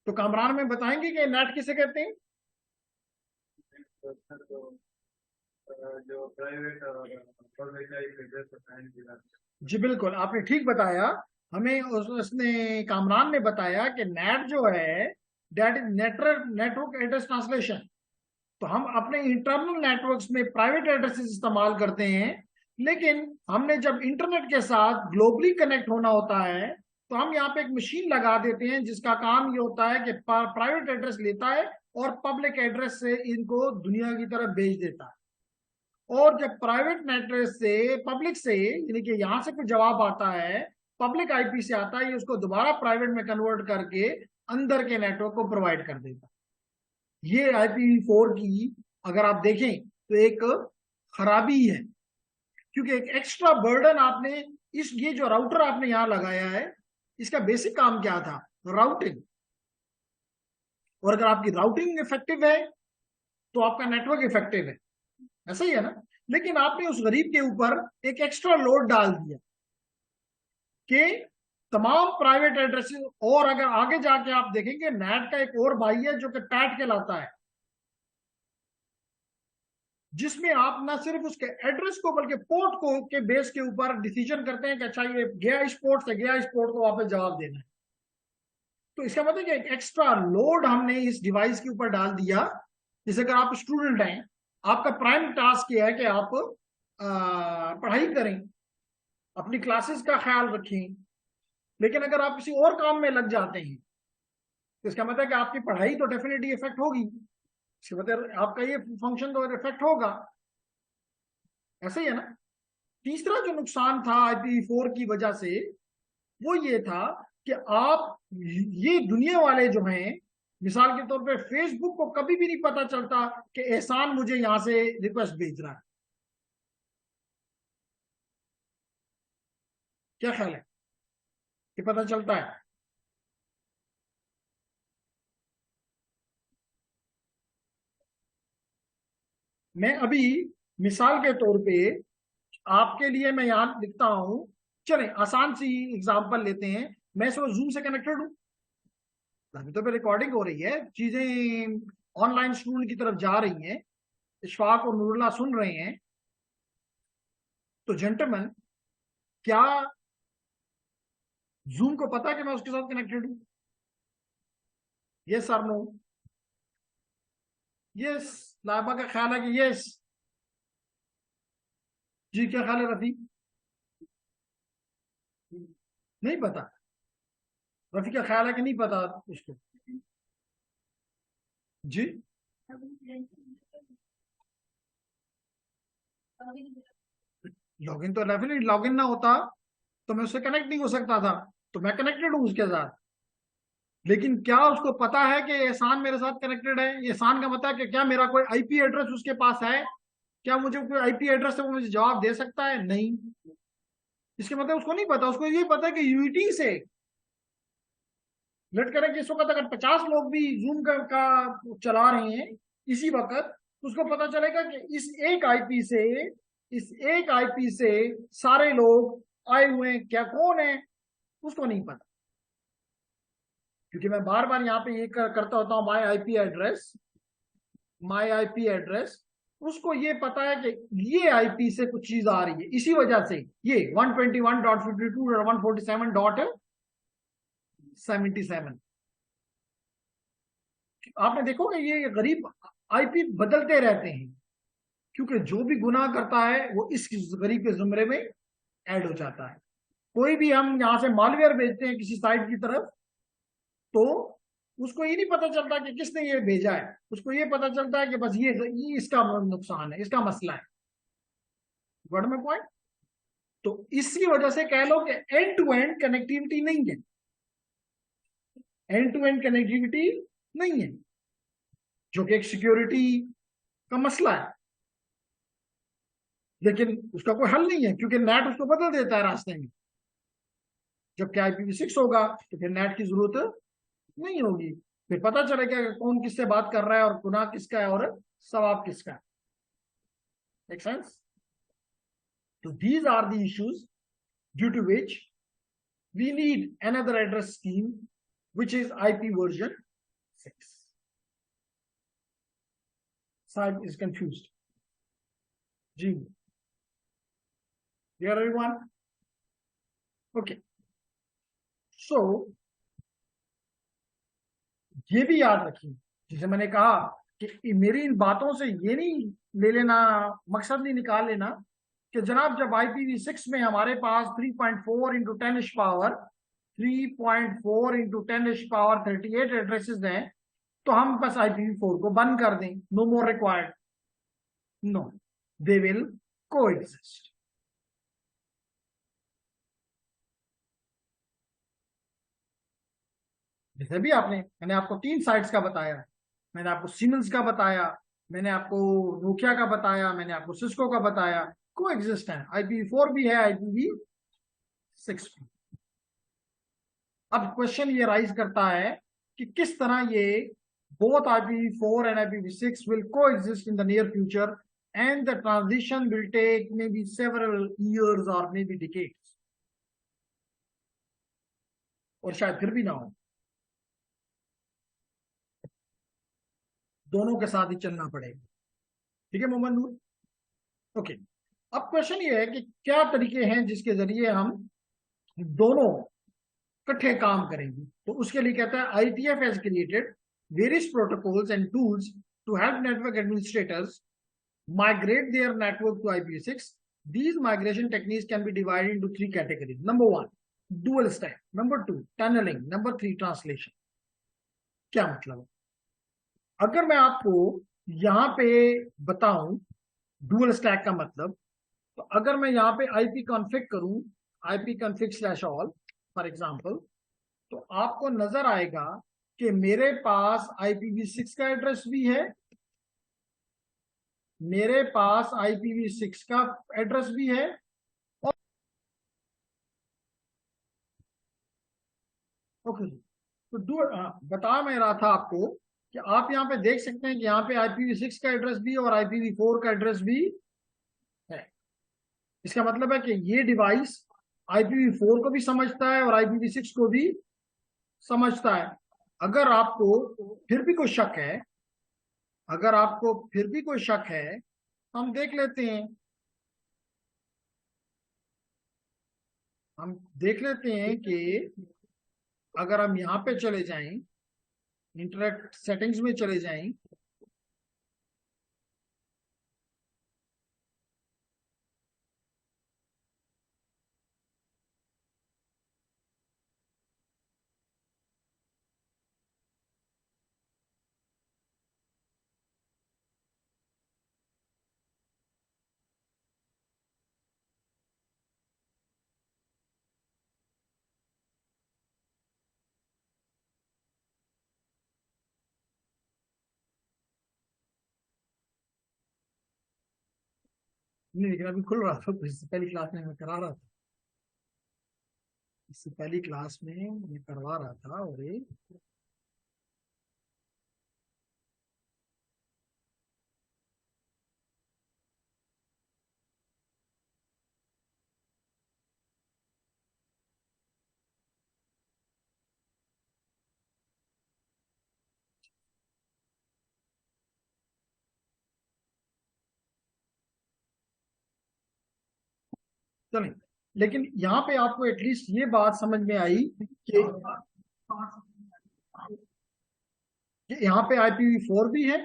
तो कामरान में बताएंगे कि नेट किसे कहते हैं? जो प्राइवेट जी बिल्कुल, आपने ठीक बताया। हमें उसने कामरान ने बताया कि नेट जो है that is network address translation. तो हम अपने इंटरनल नेटवर्क्स में प्राइवेट एड्रेसेस इस्तेमाल करते हैं, लेकिन हमने जब इंटरनेट के साथ ग्लोबली कनेक्ट होना होता है तो हम यहाँ पे एक मशीन लगा देते हैं जिसका काम ये होता है कि प्राइवेट एड्रेस लेता है और पब्लिक एड्रेस से इनको दुनिया की तरफ भेज देता है। और जब प्राइवेट एड्रेस से पब्लिक से, यानी कि यहां से कुछ जवाब आता है, पब्लिक आईपी से आता है, ये उसको दोबारा प्राइवेट में कन्वर्ट करके अंदर के नेटवर्क को प्रोवाइड कर देता है। ये IPv4 की अगर आप देखें तो एक खराबी है, क्योंकि एक एक्स्ट्रा बर्डन आपने ये जो राउटर आपने यहां लगाया है, इसका बेसिक काम क्या था? राउटिंग। और अगर आपकी राउटिंग इफेक्टिव है तो आपका नेटवर्क इफेक्टिव है, ऐसा ही है ना। लेकिन आपने उस गरीब के ऊपर एक एक्स्ट्रा लोड डाल दिया कि तमाम प्राइवेट एड्रेसेस, और अगर आगे जाके आप देखेंगे नेट का एक और भाई है जो कि पैट कहलाता है, जिसमें आप ना सिर्फ उसके एड्रेस को बल्कि पोर्ट को के बेस के ऊपर डिसीजन करते हैं कि अच्छा ये गया इस पोर्ट से, गया इस पोर्ट को वापस जवाब देना है। तो इसका मतलब कि एक एक्स्ट्रा लोड हमने इस डिवाइस के ऊपर डाल दिया। जैसे अगर आप स्टूडेंट हैं, आपका प्राइम टास्क ये है कि आप पढ़ाई करें, अपनी क्लासेस का ख्याल रखें, लेकिन अगर आप किसी और काम में लग जाते हैं तो इसका मतलब कि आपकी पढ़ाई तो डेफिनेटली इफेक्ट होगी, इसका मतलब आपका ये फंक्शन तो इफेक्ट होगा, ऐसा ही है ना। तीसरा जो नुकसान था IPv4 की वजह से वो ये था कि आप, ये दुनिया वाले जो हैं, मिसाल के तौर पे फेसबुक को कभी भी नहीं पता चलता कि एहसान मुझे यहां से रिक्वेस्ट भेज रहा है। क्या ख्याल है कि पता चलता है? मैं अभी मिसाल के तौर पे आपके लिए मैं यहां लिखता हूं, चलें आसान सी एग्जांपल लेते हैं। मैं इस वक्त जूम से कनेक्टेड हूं, अभी तो रिकॉर्डिंग हो रही है, चीजें ऑनलाइन स्टूडेंट की तरफ जा रही हैं, इशफाक और नूरुल्लाह सुन रहे हैं। तो जेंटलमैन, क्या जूम को पता है कि मैं उसके साथ कनेक्टेड हूं? यस और नो? यस। लाइबा का ख्याल है कि यस। जी, क्या ख्याल है रफी? नहीं पता? रफी का ख्याल है कि नहीं पता उसको? जी, लॉगिन तो डेफिनेटली, लॉगिन ना होता तो मैं उससे कनेक्ट नहीं हो सकता था, तो मैं कनेक्टेड हूं उसके साथ। लेकिन क्या उसको पता है कि एहसान मेरे साथ कनेक्टेड है? एहसान का मतलब है कि क्या मेरा कोई IP एड्रेस उसके पास है? क्या मुझे कोई IP एड्रेस से वो मुझे जवाब दे सकता है? नहीं। इसके मतलब उसको नहीं पता, उसको ये पता है कि यूईटी से लेट करें कि इस वक्त अगर 50 लोग भी जूम का चला रहे हैं इसी वक्त, तो उसको पता चलेगा कि इस एक आईपी से सारे लोग आए हुए हैं, क्या कौन है उसको नहीं पता। क्योंकि मैं बार बार यहाँ पे ये करता होता हूँ, माई आईपी एड्रेस, उसको ये पता है कि ये आईपी से कुछ चीज आ रही है, इसी वजह से ये 121.52.147.77। आपने देखोगे ये गरीब आईपी बदलते रहते हैं, क्योंकि जो भी गुनाह करता है वो इस गरीब के जुमरे में ऐड हो जाता है। कोई भी हम यहां से मालवेयर भेजते हैं किसी साइट की तरफ, तो उसको ये नहीं पता चलता कि किसने ये भेजा है, उसको ये पता चलता है कि बस ये इसका नुकसान है, इसका मसला है। वर्ड में पॉइंट। तो इसकी वजह से कह लो कि एंड टू एंड कनेक्टिविटी नहीं है, एंड टू एंड कनेक्टिविटी नहीं है, जो कि एक सिक्योरिटी का मसला है। लेकिन उसका कोई हल नहीं है, क्योंकि नेट उसको बदल देता है रास्ते में। जबकि IPv6 होगा तो फिर नेट की जरूरत नहीं होगी, फिर पता चलेगा कि कौन किससे बात कर रहा है और गुनाह किसका है और सवाब किसका है। Make sense? So these are the issues due to which we need another address scheme, which is IP version 6. Saib is confused. Ji, dear everyone. Okay. So ये भी याद रखिए, जैसे मैंने कहा कि मेरी इन बातों से ये नहीं ले लेना, मकसद नहीं निकाल लेना कि जनाब जब IPv6 में हमारे पास 3.4 इंटू 10 पावर 38 एड्रेसेस हैं, तो हम बस IPv4 को बंद कर दें, no more required. No, they will coexist. जैसे भी मैंने आपको 3 साइट्स का बताया, मैंने आपको सीमेंस का बताया, मैंने आपको नोकिया का बताया, मैंने आपको सिस्को का बताया, को एग्जिस्ट है। IPv4 भी है, IPv6 भी। अब क्वेश्चन ये राइज करता है कि किस तरह ये both IPv4 and IPv6 will coexist in the near future, and the transition will take maybe several years or maybe decades, और शायद फिर भी ना हो, दोनों के साथ ही चलना पड़ेगा। ठीक है मोहम्मद नूर? ओके, अब क्वेश्चन ये है कि क्या तरीके हैं जिसके जरिए हम दोनों इकट्ठे काम करेंगे। तो उसके लिए कहता है IETF has created various protocols and tools to help network administrators migrate their network to IPv6. These migration techniques can be divided into 3 categories. Number 1, dual stack. Number 2, tunneling. Number 3, translation. क्या मतलब है? अगर मैं आपको यहां पे बताऊं dual stack का मतलब, तो अगर मैं यहाँ पे IP कॉन्फ़िग करूं, ipconfig/all फॉर एग्जाम्पल, तो आपको नजर आएगा कि मेरे पास IPv6 का एड्रेस भी है, मेरे पास IPv6 का एड्रेस भी है, और ओके, तो बता मैं रहा था आपको कि आप यहाँ पे देख सकते हैं कि यहाँ पे IPv6 का एड्रेस भी और IPv4 का एड्रेस भी है। इसका मतलब है कि ये डिवाइस IPv4 को भी समझता है और IPv6 को भी समझता है। अगर आपको फिर भी कोई शक है, अगर आपको फिर भी कोई शक है, हम देख लेते हैं, हम देख लेते हैं कि अगर हम यहाँ पे चले जाएं, इंटरनेट सेटिंग्स में चले जाएं, नहीं लेकिन अभी खुल रहा था, इससे पहली क्लास में मैं करा रहा था, इससे पहली क्लास में मैं करवा रहा था। और ये चलें, लेकिन यहाँ पे आपको एटलीस्ट ये बात समझ में आई कि यहाँ पे IPv4 भी है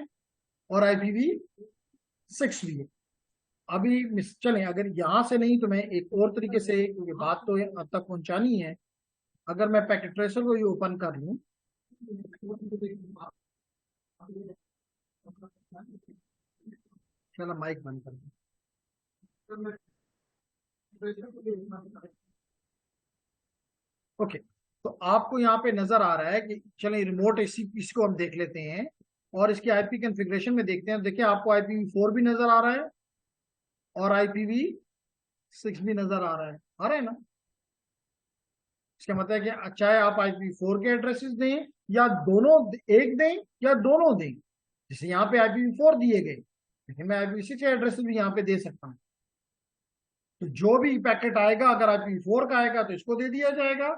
और IPv6 भी है। अभी चलें, अगर यहाँ से नहीं तो मैं एक और तरीके से, क्योंकि बात तो अब तक पहुंचानी है, अगर मैं पैकेट ट्रेसर को ही ओपन कर लूं, चलो माइक बंद कर दूं। ओके, तो आपको यहाँ पे नजर आ रहा है कि चलें रिमोट इसको हम देख लेते हैं और इसकी IP कॉन्फ़िगरेशन में देखते हैं। देखिए आपको IPv4 भी नजर आ रहा है और IPv6 भी नजर आ रहा है ना। इसका मतलब है कि चाहे आप IPv4 के एड्रेसेस दें या दोनों, एक दें या दोनों दें, जैसे यहाँ पे IPv4 दिए गए, लेकिन मैं IPv6 के एड्रेसेस भी यहाँ पे दे सकता हूँ। तो जो भी पैकेट आएगा, अगर IPv4 का आएगा तो इसको दे दिया जाएगा,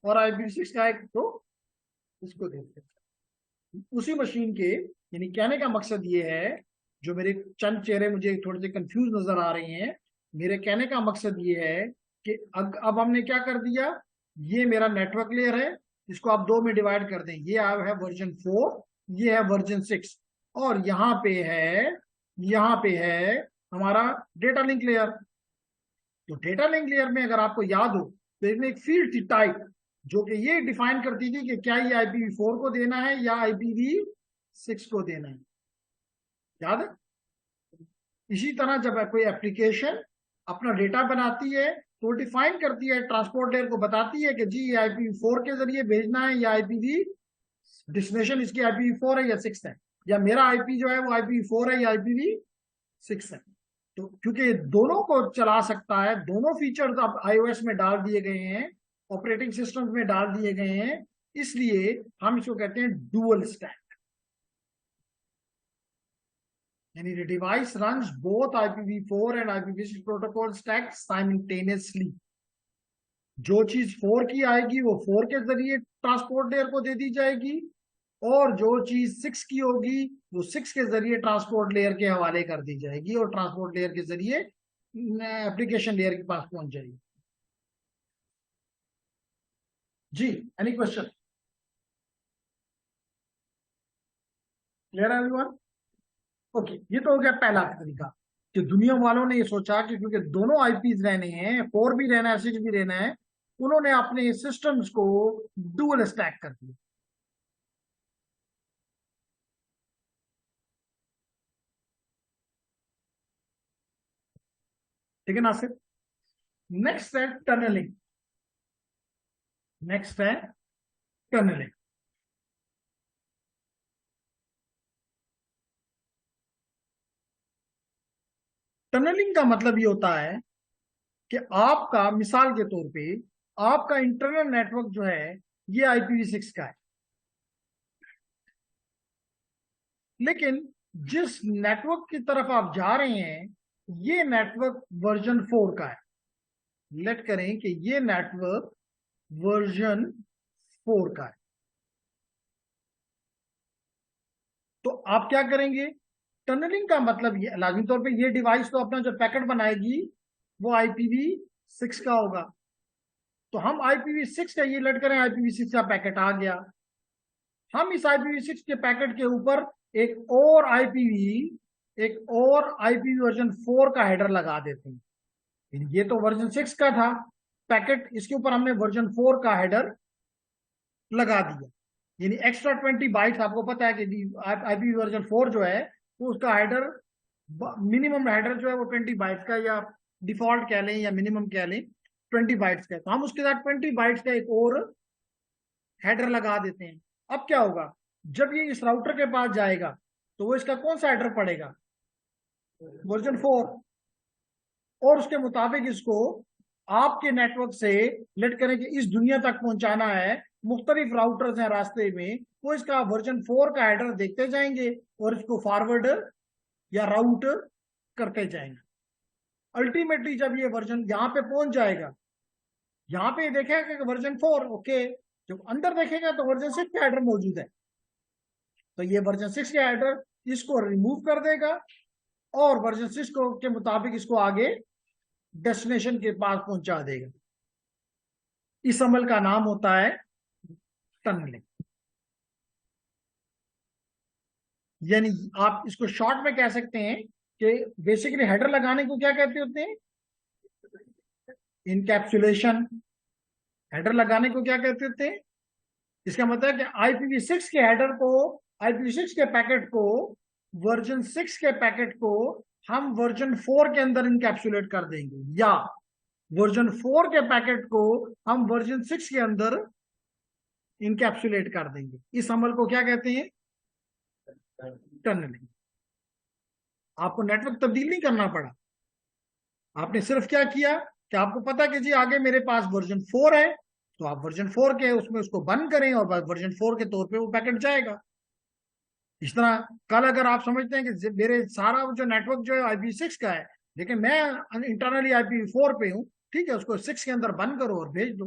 और IPv6 का आएगा तो इसको दे दिया जाएगा। उसी मशीन के, यानी कहने का मकसद ये है, जो मेरे चंद चेहरे मुझे थोड़े से कंफ्यूज नजर आ रहे हैं, मेरे कहने का मकसद ये है कि अब हमने क्या कर दिया, ये मेरा नेटवर्क लेयर है, इसको आप 2 में डिवाइड कर दें, ये है वर्जन 4, ये है वर्जन 6, और यहाँ पे है हमारा डेटा लिंक लेयर। तो डेटा लिंक लेयर में अगर आपको याद हो तो इसमें एक फील्ड थी टाइप, जो कि ये डिफाइन करती थी कि क्या ये IPv4 को देना है या IPv6 6 को देना है, याद है। इसी तरह जब कोई एप्लीकेशन अपना डेटा बनाती है तो डिफाइन करती है, ट्रांसपोर्ट लेयर को बताती है कि जी ये IPv4 के जरिए भेजना है या IPv डेस्टिनेशन इसकी IPv4 है या 6 है, या मेरा आईपी जो है वो IPv4 है या IPv6 है। तो क्योंकि दोनों को चला सकता है, दोनों फीचर्स अब iOS में डाल दिए गए हैं, ऑपरेटिंग सिस्टम में डाल दिए गए हैं, इसलिए हम इसको कहते हैं डुअल स्टैक। यानी the device runs both IPv4 and IPv6 protocol stack simultaneously। जो चीज 4 की आएगी वो 4 के जरिए ट्रांसपोर्ट लेयर को दे दी जाएगी, और जो चीज 6 की होगी वो 6 के जरिए ट्रांसपोर्ट लेयर के हवाले कर दी जाएगी और ट्रांसपोर्ट लेयर के जरिए एप्लीकेशन लेयर के पास पहुंच जाएगी। जी, एनी क्वेश्चन? क्लियर है एवरीवन? ओके, ये तो हो गया पहला तरीका कि दुनिया वालों ने ये सोचा कि क्योंकि दोनों आईपीज रहने हैं, 4 भी रहना है 6 भी रहना है, उन्होंने अपने सिस्टम्स को डुअल स्टैक कर दिया। ठीक है नासिर? नेक्स्ट है टनलिंग। नेक्स्ट है टनलिंग। टनलिंग का मतलब ये होता है कि आपका, मिसाल के तौर पे, आपका इंटरनल नेटवर्क जो है ये IPv6 का है, लेकिन जिस नेटवर्क की तरफ आप जा रहे हैं ये नेटवर्क वर्जन 4 का है। लेट करें कि ये नेटवर्क वर्जन 4 का है, तो आप क्या करेंगे? टनलिंग का मतलब ये लाजमी तौर पे ये डिवाइस तो अपना जो पैकेट बनाएगी वो IPv6 का होगा, तो हम IPv6 का, ये लेट करें IPv6 का पैकेट आ गया, हम इस IPv6 के पैकेट के ऊपर एक और IPv वर्जन 4 का हेडर लगा देते हैं। ये तो वर्जन 6 का था पैकेट, इसके ऊपर हमने वर्जन 4 का हेडर लगा दिया, यानी एक्स्ट्रा 20 बाइट्स। आपको पता है कि IPv वर्जन 4 जो है तो उसका हेडर, मिनिमम हेडर जो है वो 20 बाइट्स का, या डिफॉल्ट कह लें या मिनिमम कह लें 20 बाइट्स का, तो हम उसके साथ 20 बाइट्स का एक और हेडर लगा देते हैं। अब क्या होगा, जब ये इस राउटर के पास जाएगा तो वो इसका कौन सा हेडर पड़ेगा? वर्जन 4, और उसके मुताबिक इसको आपके नेटवर्क से, लेट करें कि इस दुनिया तक पहुंचाना है, मुख्तलिफ राउटर्स हैं रास्ते में, वो इसका वर्जन 4 का हेडर देखते जाएंगे और इसको फॉरवर्ड या राउट करते जाएंगे। अल्टीमेटली जब ये वर्जन यहां पे पहुंच जाएगा, यहां पे देखेगा कि वर्जन 4 ओके, जब अंदर देखेगा तो वर्जन 6 का हेडर मौजूद है, तो ये वर्जन 6 का हेडर इसको रिमूव कर देगा और वर्जन 6 को के मुताबिक इसको आगे डेस्टिनेशन के पास पहुंचा देगा। इस अमल का नाम होता है टनलिंग। यानी आप इसको शॉर्ट में कह सकते हैं कि बेसिकली हेडर लगाने को क्या कहते होते हैं? इनकैप्सुलेशन। हेडर लगाने को क्या कहते होते हैं? इसका मतलब है कि IPv6 के हेडर को, IPv6 के पैकेट को, वर्जन 6 के पैकेट को हम वर्जन 4 के अंदर इनकैप्सुलेट कर देंगे, या वर्जन 4 के पैकेट को हम वर्जन 6 के अंदर इनकैप्सुलेट कर देंगे। इस अमल को क्या कहते हैं? टनलिंग। आपको नेटवर्क तब्दील नहीं करना पड़ा, आपने सिर्फ क्या किया कि आपको पता कि जी आगे मेरे पास वर्जन 4 है, तो आप वर्जन 4 के उसमें उसको बंद करें और वर्जन 4 के तौर पे वो पैकेट जाएगा। इस तरह कल अगर आप समझते हैं कि मेरे सारा जो नेटवर्क जो है IPv6 का है, लेकिन मैं इंटरनली IPv4 पे हूं, ठीक है, उसको 6 के अंदर बंद करो और भेज दो।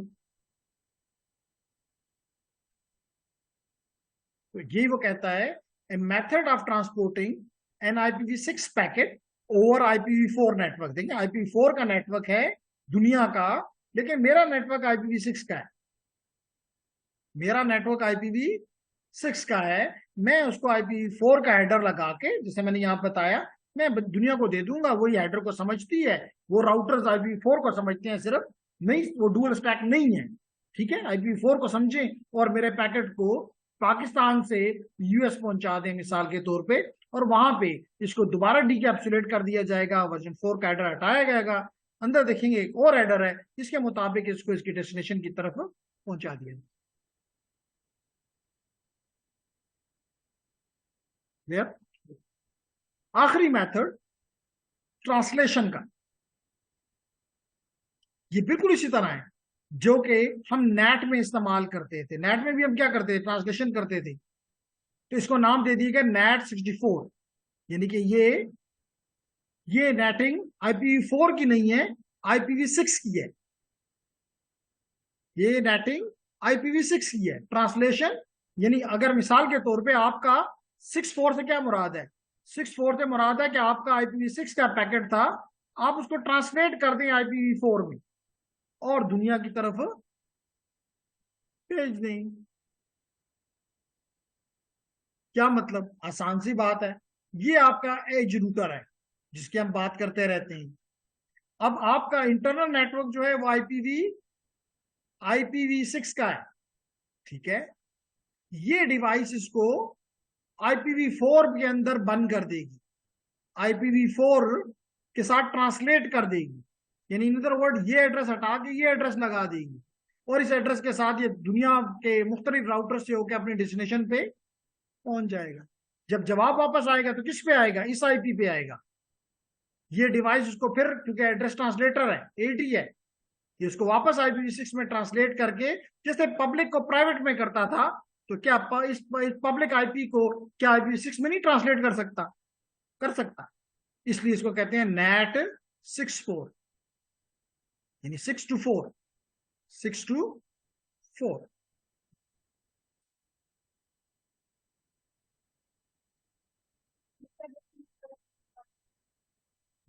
तो यही वो कहता है, a method of transporting an IPv6 packet over IPv4 network. देखिए IPv4 का नेटवर्क है दुनिया का, लेकिन मेरा नेटवर्क IPv6 का है, मेरा नेटवर्क IPv6 का है, मैं उसको IPv4 का हेडर लगा के, जैसे मैंने यहां बताया, मैं दुनिया को दे दूंगा, वही हेडर को समझती है, वो राउटर्स IPv4 को समझते हैं सिर्फ, नहीं वो डुअल स्टैक नहीं है। ठीक है, IPv4 को समझें और मेरे पैकेट को पाकिस्तान से यूएस पहुंचा दें मिसाल के तौर पे, और वहां पे इसको दोबारा डीकैप्सुलेट कर दिया जाएगा, वर्जन 4 का एडर हटाया जाएगा, अंदर देखेंगे एक और एडर है, इसके मुताबिक इसको इसकी डेस्टिनेशन की तरफ पहुंचा दिया। क्लियर? आखिरी मेथड ट्रांसलेशन का, ये बिल्कुल इसी तरह है जो कि हम नेट में इस्तेमाल करते थे। नेट में भी हम क्या करते थे, ट्रांसलेशन करते थे। तो इसको नाम दे दिया गया नेट 64, यानी कि ये नेटिंग IPv4 की नहीं है, IPv6 की है। ये नेटिंग IPv6 की है। ट्रांसलेशन यानी अगर मिसाल के तौर पे आपका 64 से क्या मुराद है, 64 से मुराद है कि आपका IPv6 का पैकेट था, आप उसको ट्रांसलेट कर दें IPv4 में और दुनिया की तरफ भेज दें। क्या मतलब? आसान सी बात है। ये आपका एज रूटर है जिसकी हम बात करते रहते हैं। अब आपका इंटरनल नेटवर्क जो है वो IPv6 का है, ठीक है। ये डिवाइस इसको IPv4 के अंदर बंद कर देगी, IPv4 के साथ ट्रांसलेट कर देगी, यानी इन अदर वर्ड ये एड्रेस हटा के ये एड्रेस लगा देगी, और इस एड्रेस के साथ ये दुनिया के मुख्तलिफ राउटर से होकर अपने डेस्टिनेशन पे पहुंच जाएगा। जब जवाब वापस आएगा तो किस पे आएगा? इस IP पे आएगा। ये डिवाइस उसको फिर, क्योंकि एड्रेस ट्रांसलेटर है, AT है, ये उसको वापस IPv6 में ट्रांसलेट करके, जैसे पब्लिक को प्राइवेट में करता था, तो क्या इस पब्लिक IP को क्या IPv6 में नहीं ट्रांसलेट कर सकता? कर सकता। इसलिए इसको कहते हैं नेट 64, यानी 6 to 4, 6 to 4।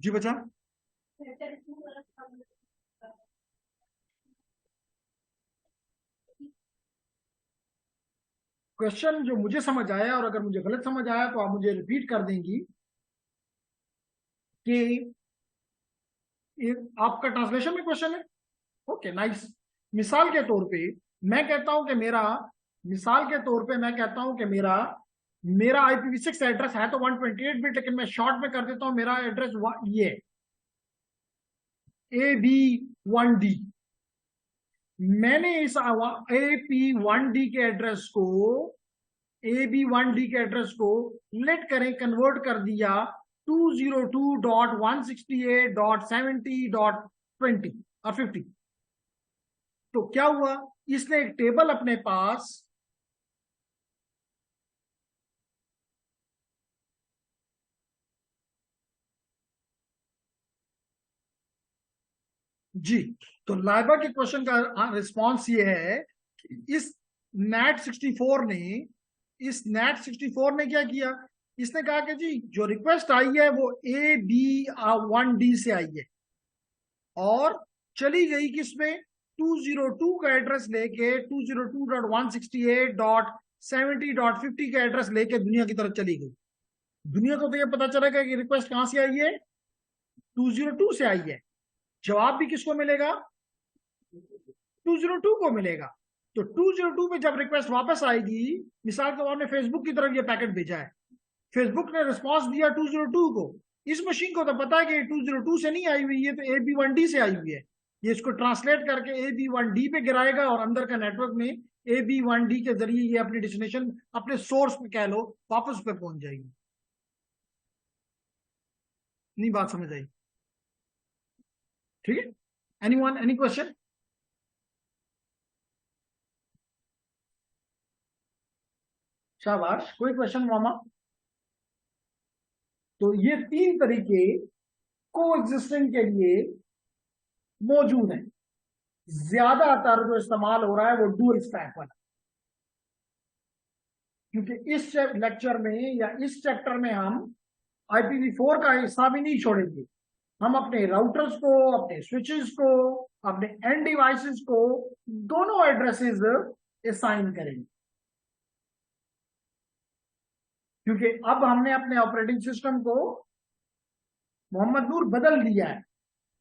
जी बचा? क्वेश्चन जो मुझे समझ आया, और अगर मुझे गलत समझ आया तो आप मुझे रिपीट कर देंगी, कि आपका ट्रांसलेशन में क्वेश्चन है। Okay, nice. मिसाल के तौर पे मैं कहता हूं कि मेरा मिसाल के तौर पे मैं कहता हूं कि मेरा मेरा IPv6 एड्रेस है तो 128 बिट, लेकिन मैं शॉर्ट में कर देता हूं, मेरा एड्रेस ये AB1D। मैंने इस AP1D के एड्रेस को AB1D के एड्रेस को लेट करें कन्वर्ट कर दिया 202.168.70.20 और 50। तो क्या हुआ? इसने एक टेबल अपने पास जी। तो लाइबा के क्वेश्चन का रिस्पांस ये है कि इस नेट 64 ने क्या किया? इसने कहा कि जी जो रिक्वेस्ट आई है वो AB1D से आई है, और चली गई किसमें? 202 का एड्रेस लेके 202.168.70.50 का एड्रेस लेके दुनिया की तरफ चली गई। दुनिया को तो ये पता चलेगा कि रिक्वेस्ट कहां से आई है, 202 से आई है। जवाब भी किसको मिलेगा? 202 को मिलेगा। तो 202 में जब रिक्वेस्ट वापस आएगी, मिसाल के तौर पे फेसबुक की तरफ ये पैकेट भेजा है, फेसबुक ने रिस्पॉन्स दिया 202 को। इस मशीन को तो पता है कि 202 से नहीं आई हुई है, तो AB1D से आई हुई है। ये इसको ट्रांसलेट करके AB1D पे गिराएगा, और अंदर का नेटवर्क में AB1D के जरिए ये अपनी डेस्टिनेशन, अपने सोर्स पे कह लो, वापस पे पहुंच जाएगी। नहीं बात समझ आई? ठीक है। Anyone, any question? शाबाश, कोई क्वेश्चन मामा? तो ये 3 तरीके को एग्जिस्टिंग के लिए मौजूद हैं। ज्यादातर जो इस्तेमाल हो रहा है वो डुअल स्टैक वाला, क्योंकि इस लेक्चर में या इस चैप्टर में हम IPv4 का हिस्सा भी नहीं छोड़ेंगे। हम अपने राउटर्स को, अपने स्विचेस को, अपने एंड डिवाइसेस को दोनों एड्रेसेस असाइन करेंगे, क्योंकि अब हमने अपने ऑपरेटिंग सिस्टम को मोहम्मद नूर बदल दिया है।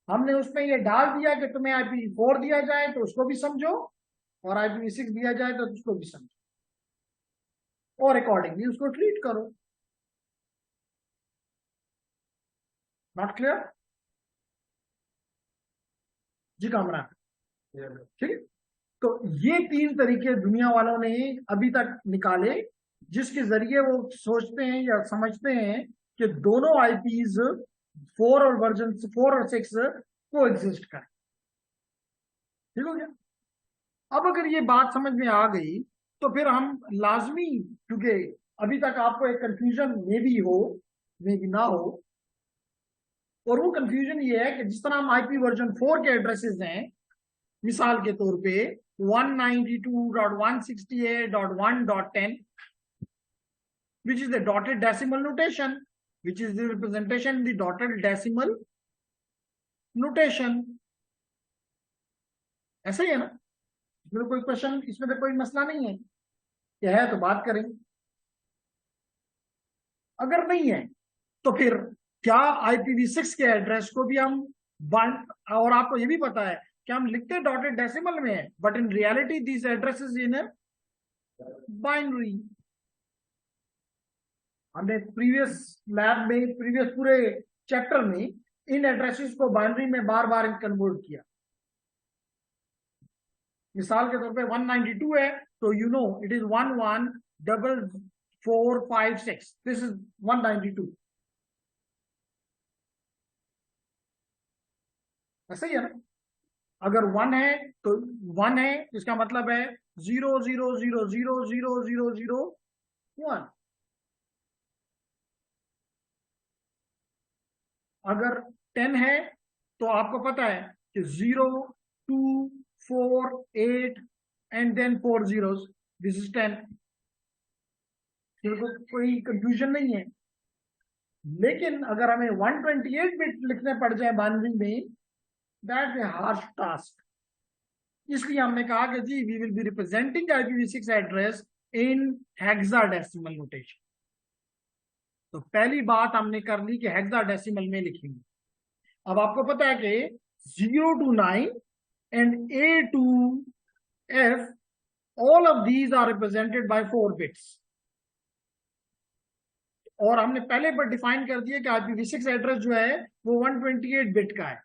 हमने उसमें ये डाल दिया कि तुम्हें IPv4 दिया जाए तो उसको भी समझो, और IPv6 दिया जाए तो उसको भी समझो। और अकॉर्डिंगली उसको ट्रीट करो। नॉट क्लियर जी कामरान? ठीक है, तो ये 3 तरीके दुनिया वालों ने अभी तक निकाले जिसके जरिए वो सोचते हैं या समझते हैं कि दोनों आईपीज 4 और वर्जन 4 और 6 को एग्जिस्ट करें। ठीक हो गया? अब अगर ये बात समझ में आ गई तो फिर हम लाजमी, क्योंकि अभी तक आपको एक कंफ्यूजन मे भी ना हो, और वो कंफ्यूजन ये है कि जिस तरह हम आईपी वर्जन 4 के एड्रेसेस हैं, मिसाल के तौर पे 192.168.1.10, which is the dotted decimal notation, which is the representation in the dotted decimal notation. ऐसा ही है ना? इसमें तो कोई क्वेश्चन, इसमें तो कोई मसला नहीं है, क्या है तो बात करें। अगर नहीं है तो फिर क्या IPv6 के एड्रेस को भी हम और आपको ये भी पता है कि हम लिखते डॉटेड डेसिमल में है, but in reality this addresses in binary. हमने प्रीवियस लैब में, प्रीवियस पूरे चैप्टर में इन एड्रेसेस को बाइनरी में बार बार कन्वर्ट किया। मिसाल के तौर पे 192 है तो you know it is 114456, this is 192। ऐसा ही है ना? अगर 1 है तो 1 है, इसका मतलब है 000000001। अगर 10 है तो आपको पता है कि 0 2 4 8 and then 4 zeros, this is 10। कोई कंफ्यूजन नहीं है। लेकिन अगर हमें 128 बिट लिखने पड़ जाए बाइनरी में, दैट इज हार्श टास्क। इसलिए हमने कहा कि जी we will be representing IPv6 address in hexadecimal notation. तो पहली बात हमने कर ली कि हेक्साडेसिमल में लिखेंगे। अब आपको पता है कि 0 to 9 and A to F, all of these are represented by 4 bits। और हमने पहले पर डिफाइन कर दिया कि IPv6 एड्रेस जो है वो 128 बिट का है,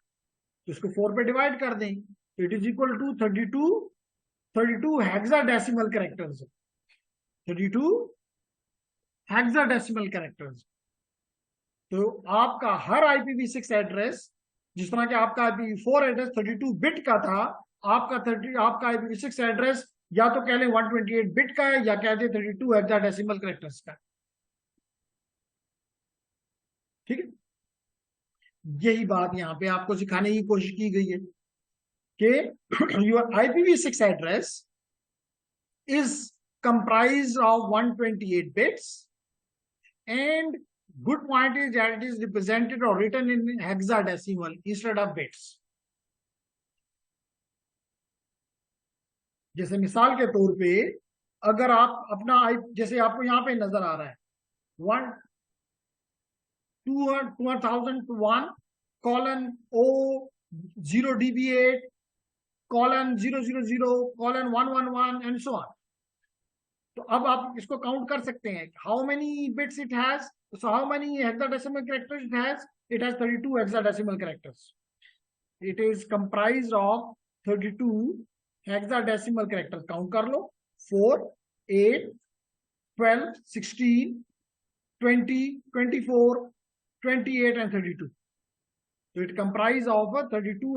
तो इसको 4 पे डिवाइड कर दें तो it is equal to 32 hexadecimal characters. 32 hexadecimal characters. तो आपका हर IPv6 एड्रेस, जिस तरह के आपका IPv4 एड्रेस 32 बिट का था, आपका IPv6 एड्रेस या तो कह लें 128 बिट का है या कह दें 32 हेक्साडेसिमल कैरेक्टर्स का। ठीक है, यही बात यहां पे आपको सिखाने की कोशिश की गई है कि your IPv6 address is comprised of 128 bits, and good point is that it is represented or written in hexadecimal instead of bits। जैसे मिसाल के तौर पे अगर आप अपना जैसे आपको यहां पे नजर आ रहा है 2001 एंड सो ऑन। तो अब आप इसको काउंट कर सकते हैं, how many bits it has, so how many hexadecimal characters it has 32 hexadecimal characters. It is comprised of 32 hexadecimal characters. Count कर लो, 4 8 12 16 20 24 28 and 32। So it comprises of 32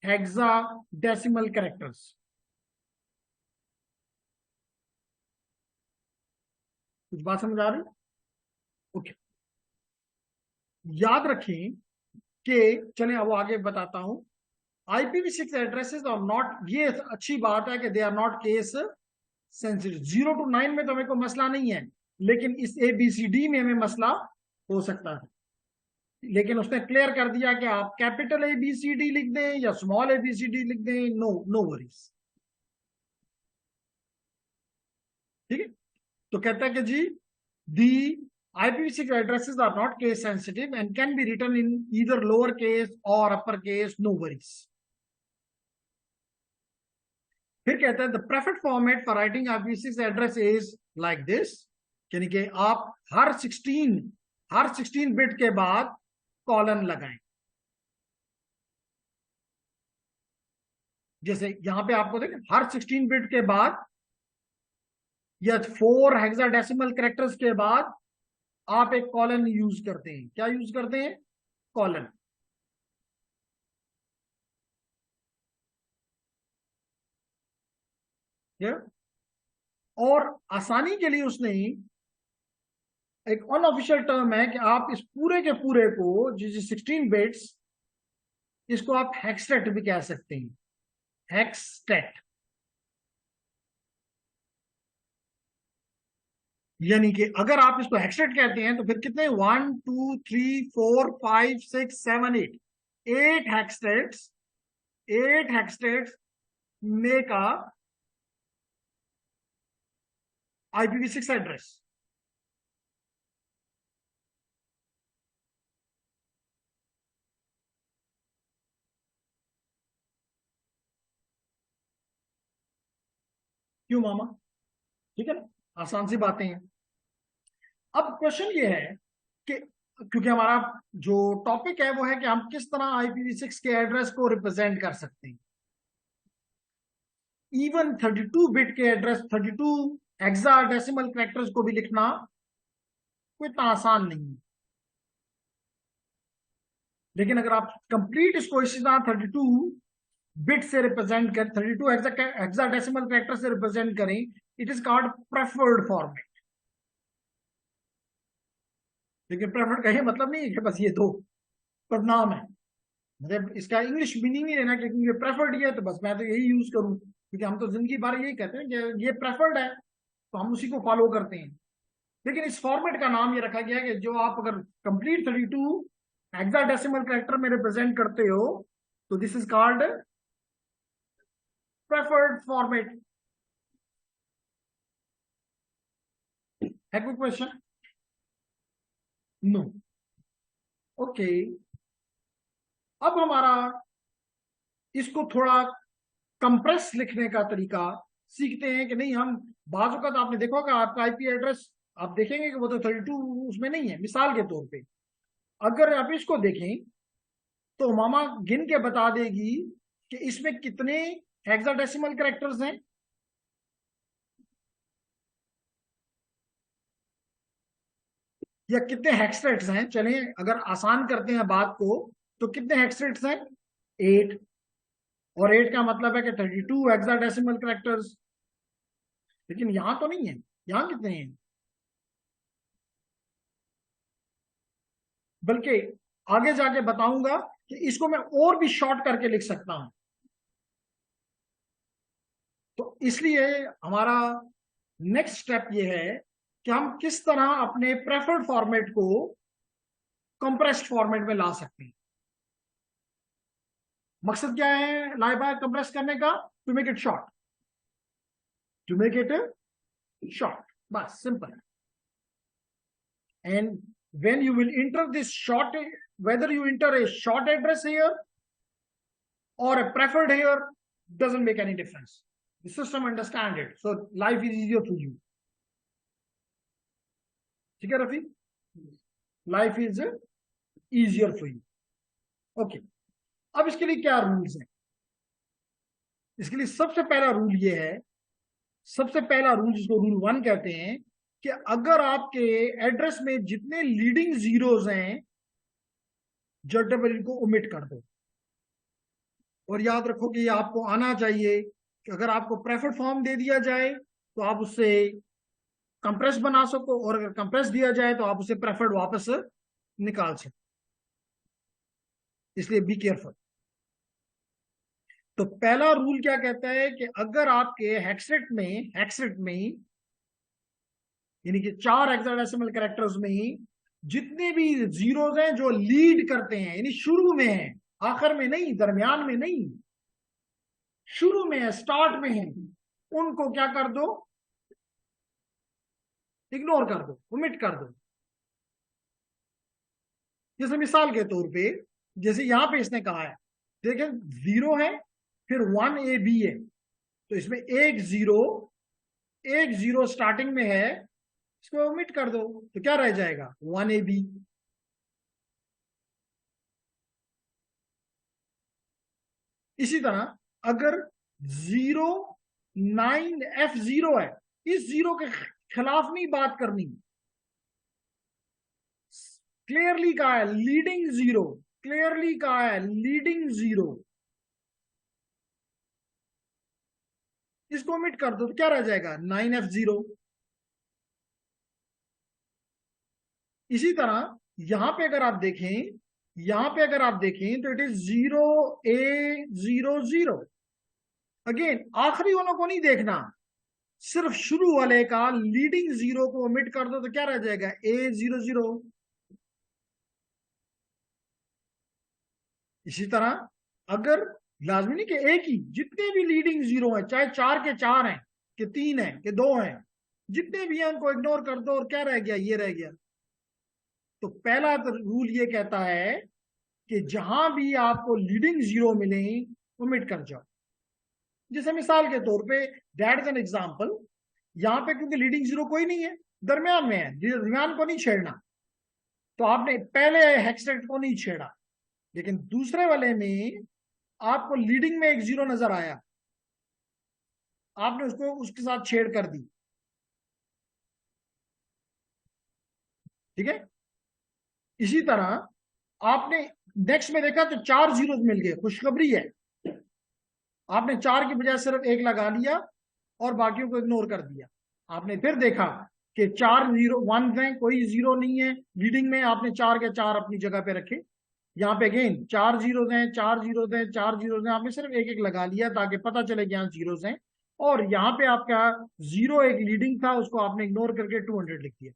hexadecimal characters। कुछ बात समझ आ रही? ओके, याद रखें कि चलें अब आगे बताता हूं। IPv6 एड्रेसेस आर नॉट, ये अच्छी बात है कि they are not case sensitive. 0 to 9 में तो हमें कोई मसला नहीं है, लेकिन इस ABCD में हमें मसला हो सकता है। लेकिन उसने क्लियर कर दिया कि आप कैपिटल ABCD लिख दें या स्मॉल ABCD लिख दें, नो वरीज। ठीक है, तो कहता है कि जी दी IPv6 addresses are not case sensitive and can be written in either lower case or upper case, no worries। फिर कहता है the preferred format for writing IPv6 address is like this, यानी कि आप हर 16 बिट के बाद कॉलन लगाएं। जैसे यहां पे आपको देखें, हर 16 बिट के बाद या 4 हेक्साडेसिमल कैरेक्टर्स के बाद आप एक कॉलन यूज करते हैं। क्या यूज करते हैं? कॉलन। और आसानी के लिए उसने एक अनऑफिशियल टर्म है कि आप इस पूरे के पूरे को, जिस 16 बिट्स, इसको आप हेक्सटेट भी कह सकते हैं। हेक्सटेट यानी कि अगर आप इसको हेक्सटेट कहते हैं तो फिर कितने, 1 2 3 4 5 6 7 8, 8 हेक्सटेट्स मेक अ IPv6 एड्रेस। क्यों मामा? ठीक है ना, आसान सी बातें हैं। अब क्वेश्चन ये है कि क्योंकि हमारा जो टॉपिक है वो है कि हम किस तरह IPv6 के एड्रेस को रिप्रेजेंट कर सकते हैं। इवन 32 बिट के एड्रेस, 32 हेक्साडेसिमल कैरेक्टर्स को भी लिखना कोई इतना आसान नहीं है। लेकिन अगर आप कंप्लीट इसको इसी तरह 32 बिट से रिप्रेजेंट कर, 32 हेक्साडेसिमल कैरेक्टर से रिप्रेजेंट करें, it is called preferred format. लेकिन प्रेफर्ड का ये मतलब नहीं है कि बस ये दो पदनाम है, मतलब इसका इंग्लिश मीनिंग नहीं लेना क्योंकि ये प्रेफर्ड है तो बस मैं तो यही यूज करूं, क्योंकि हम तो जिंदगी भर यही कहते हैं कि ये प्रेफर्ड है तो हम उसी को फॉलो करते हैं। लेकिन इस फॉर्मेट का नाम ये रखा गया है कि जो आप अगर कंप्लीट 32 हेक्साडेसिमल कैरेक्टर में रिप्रेजेंट करते हो तो this is called preferred format. है कोई क्वेश्चन? नो। ओके, अब हमारा इसको थोड़ा कंप्रेस लिखने का तरीका सीखते हैं कि नहीं। हम बाजू का तो आपने देखा होगा आपका आईपी एड्रेस, आप देखेंगे कि वो तो 32 उसमें नहीं है। मिसाल के तौर पे अगर आप इसको देखें तो मामा गिन के बता देगी कि इसमें कितने हेक्साडेसिमल कैरेक्टर्स हैं। या कितने हेक्सटेट्स हैं। चलें अगर आसान करते हैं बात को तो कितने हेक्सटेट्स हैं? 8। और 8 का मतलब है कि 32 हेक्साडेसिमल कैरेक्टर्स। लेकिन यहां तो नहीं है, यहां कितने हैं? बल्कि आगे जाके बताऊंगा कि इसको मैं और भी शॉर्ट करके लिख सकता हूं। तो इसलिए हमारा नेक्स्ट स्टेप ये है कि हम किस तरह अपने प्रेफर्ड फॉर्मेट को कंप्रेस्ड फॉर्मेट में ला सकते हैं। मकसद क्या है लाइबा कंप्रेस करने का? To make it short, to make it short, बस simple. And when you will enter this short, whether you enter a short address here or a preferred here, doesn't make any difference. The system understand it, so life is easier for you. ठीक है Rafi? Life is easier for you. Okay, अब इसके लिए क्या rules हैं? इसके लिए सबसे पहला रूल ये है, सबसे पहला रूल जिसको रूल 1 कहते हैं, कि अगर आपके एड्रेस में जितने लीडिंग जीरोज हैं जटेबल इनको ओमिट कर दो। और याद रखो कि ये आपको आना चाहिए कि अगर आपको प्रेफर्ड फॉर्म दे दिया जाए तो आप उससे कंप्रेस बना सको, और अगर कंप्रेस दिया जाए तो आप उसे प्रेफर्ड वापस निकाल सको। इसलिए बी केयरफुल। तो पहला रूल क्या कहता है कि अगर आपके हेक्सेट में यानी कि 4 हेक्साडेसिमल कैरेक्टर्स में जितने भी जीरोज हैं जो लीड करते हैं, यानी शुरू में है, आखिर में नहीं, दरमियान में नहीं, शुरू में है, स्टार्ट में है, उनको क्या कर दो? इग्नोर कर दो, ओमिट कर दो। जैसे मिसाल के तौर पे जैसे यहां पे इसने कहा है, देखें 0 है, फिर 1 A B है, तो इसमें एक जीरो स्टार्टिंग में है, इसको ओमिट कर दो, तो क्या रह जाएगा 1AB। इसी तरह अगर 09F0 है, इस जीरो के खिलाफ नहीं बात करनी, क्लियरली कहा है लीडिंग जीरो, क्लियरली कहा है लीडिंग जीरो, इसको ओमिट कर दो तो क्या रह जाएगा 9F0। इसी तरह यहां पे अगर आप देखें, यहां पे अगर आप देखें तो इट इज 0A00। अगेन आखिरी वालों को नहीं देखना, सिर्फ शुरू वाले का लीडिंग जीरो को ओमिट कर दो तो क्या रह जाएगा A00। इसी तरह अगर लाजमी नहीं कि एक ही, जितने भी लीडिंग जीरो हैं, चाहे 4 के 4 हैं कि 3 हैं कि 2 हैं, जितने भी हैं उनको इग्नोर कर दो और क्या रह गया, ये रह गया। तो पहला रूल ये कहता है कि जहां भी आपको लीडिंग जीरो मिले ओमिट कर जाओ। जैसे मिसाल के तौर पे दैट इज एन एग्जांपल, यहां पे क्योंकि लीडिंग जीरो कोई नहीं है, दरमियान में है, दरमियान को नहीं छेड़ना, तो आपने पहले हेक्सेट को नहीं छेड़ा, लेकिन दूसरे वाले में आपको लीडिंग में एक जीरो नजर आया, आपने उसको उसके साथ छेड़ कर दी, ठीक है। इसी तरह आपने नेक्स्ट में देखा तो 4 जीरो मिल गए, खुशखबरी है, आपने 4 की बजाय सिर्फ 1 लगा लिया और बाकियों को इग्नोर कर दिया। आपने फिर देखा कि 4 जीरो 1 है, कोई जीरो नहीं है लीडिंग में, आपने 4 के 4 अपनी जगह पे रखे। यहाँ पे अगेन 4 जीरो हैं, 4 जीरो हैं, 4 जीरो हैं, आपने सिर्फ 1 लगा लिया ताकि पता चले कि यहाँ जीरोस हैं। और यहाँ पे आपका जीरो एक लीडिंग था, उसको आपने इग्नोर करके 200 लिख दिया।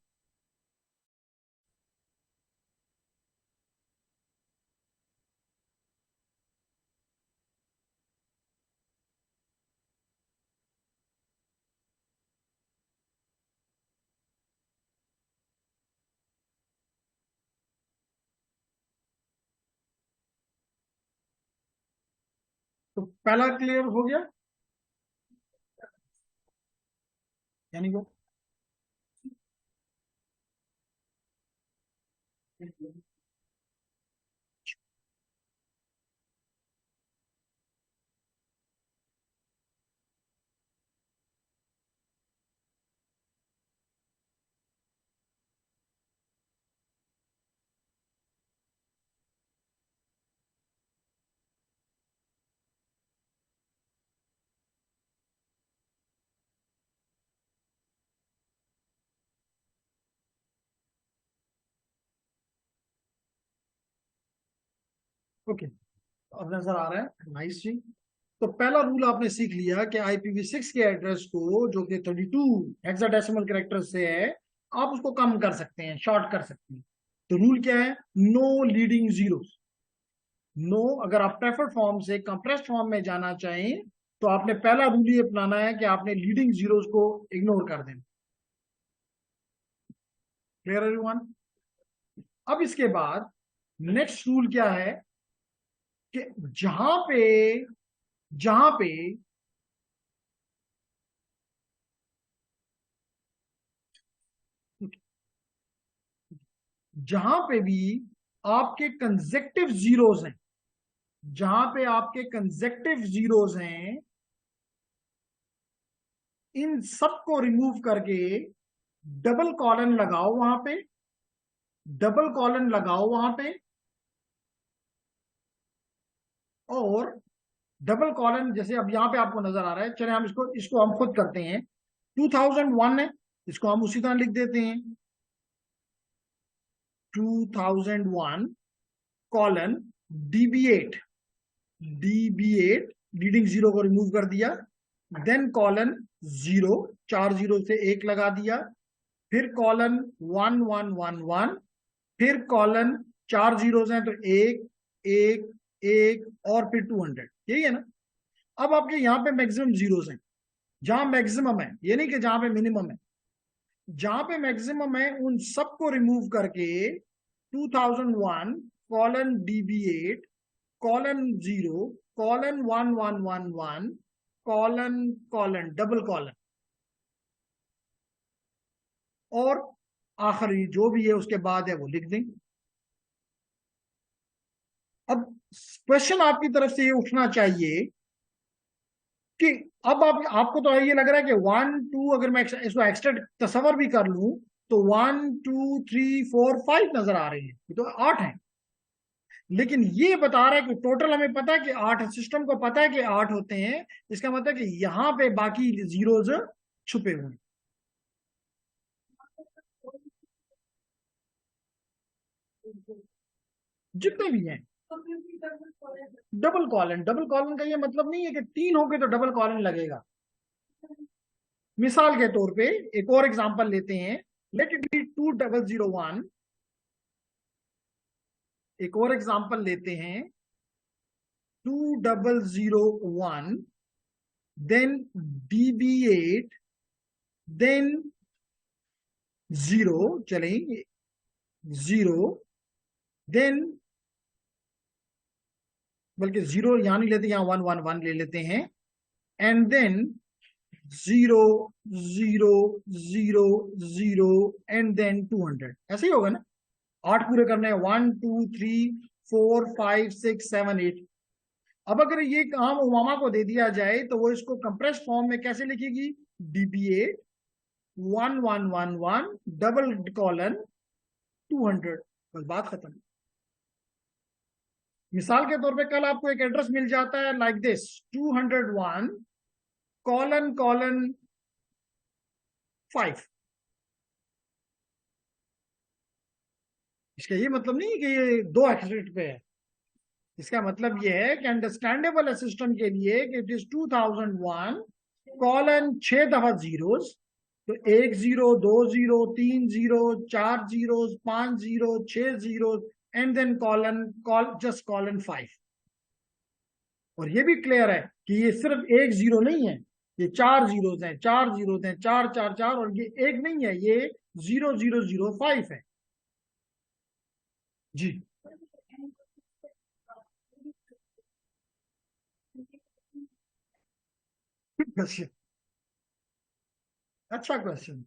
तो पहला क्लियर हो गया, यानी वो ओके, अब नजर आ रहा है, नाइस जी। तो पहला रूल आपने सीख लिया कि IPv6 के एड्रेस को, जो कि 32 हेक्साडेसिमल कैरेक्टर से है, आप उसको कम कर सकते हैं, शॉर्ट कर सकते हैं। तो रूल क्या है, नो लीडिंग जीरो। नो, अगर आप प्रेफर्ड फॉर्म से कंप्रेस्ड फॉर्म में जाना चाहें तो आपने पहला रूल ये अपनाना है कि आपने लीडिंग जीरोस को इग्नोर कर देना। Clear everyone? अब इसके बाद नेक्स्ट रूल क्या है कि जहां पे जहां पे भी आपके कंसेक्टिव जीरोस हैं, जहां पे आपके कंसेक्टिव जीरोस हैं, इन सबको रिमूव करके डबल कॉलन लगाओ वहां पे, डबल कॉलन लगाओ वहां पे, और डबल कॉलन जैसे अब यहां पे आपको नजर आ रहा है, चले हम इसको इसको हम खुद करते हैं। 2001 है, इसको हम उसी तरह लिख देते हैं 2001 कॉलन DB8, लीडिंग जीरो को रिमूव कर दिया, देन कॉलन 0, 4 जीरो से 1 लगा दिया, फिर कॉलन 1111, फिर कॉलन 4 जीरो हैं तो 1 1 1 और फिर 200, यही है ना। अब आपके यहाँ पे मैक्सिमम जीरोस हैं, जहां मैक्सिमम है, ये नहीं कि जहां पे मिनिमम है, जहां पे मैक्सिमम है उन सबको रिमूव करके 2001 colon DB8 colon 0 colon 1111 colon colon double colon और आखिरी जो भी है उसके बाद है वो लिख दें। अब क्वेश्चन आपकी तरफ से ये उठना चाहिए कि अब आपको तो ये लग रहा है कि 1 2 अगर मैं इसको एक्स्ट्रा तस्वर भी कर लूं तो 1 2 3 4 5 नजर आ रहे हैं, ये तो 8 है। लेकिन ये बता रहा है कि टोटल हमें पता है कि 8 है, सिस्टम को पता है कि 8 होते हैं। इसका मतलब कि यहां पे बाकी जीरोज छुपे हुए हैं। जितने भी हैं डबल कॉलन का ये मतलब नहीं है कि 3 हो गए तो डबल कॉलन लगेगा। मिसाल के तौर पे एक और एग्जांपल लेते हैं, लेट इट बी 2001। एक और एग्जांपल लेते हैं 2001, देन DB8, देन 0, चलें 0, देन बल्कि 0 यहां नहीं लेते, यहां 1 1 1 ले लेते हैं, एंड देन 0 0 0 0 एंड देन 200। ऐसे ही होगा ना, 8 पूरे करने हैं, 1 2 3 4 5 6 7 8। अब अगर ये काम उमामा को दे दिया जाए तो वो इसको कंप्रेस फॉर्म में कैसे लिखेगी? DB8 1 1 1 1 डबल कॉलन 200, बस बात खत्म। मिसाल के तौर पे कल आपको एक एड्रेस मिल जाता है लाइक दिस 201 कॉलन कॉलन 5। इसका ये मतलब नहीं है कि ये 2 एक्सेट पे है। इसका मतलब ये है कि अंडरस्टैंडेबल सिस्टम के लिए कि इट इज 2001 कॉलन 6 दफा जीरोस, तो 1 0 2 0 3 0 4 zeros 5 0 6 zeros and then just colon 5। और ये भी क्लियर है कि ये सिर्फ 1 0 नहीं है, ये 4 जीरोस हैं, 4 जीरोस हैं, 4 4 4, और ये 1 नहीं है, ये 0 0 0 5 है। जी क्वेश्चन, अच्छा क्वेश्चन।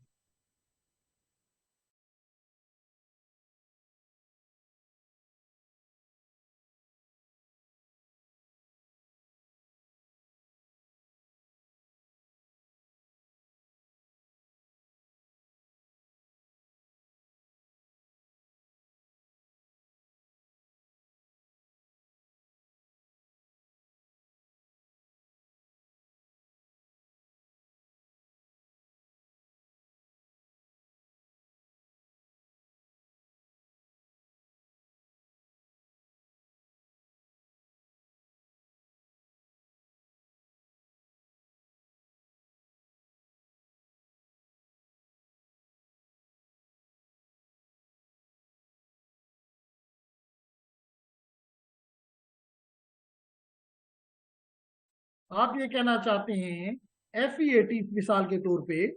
आप ये कहना चाहते हैं FE80 मिसाल के तौर पे,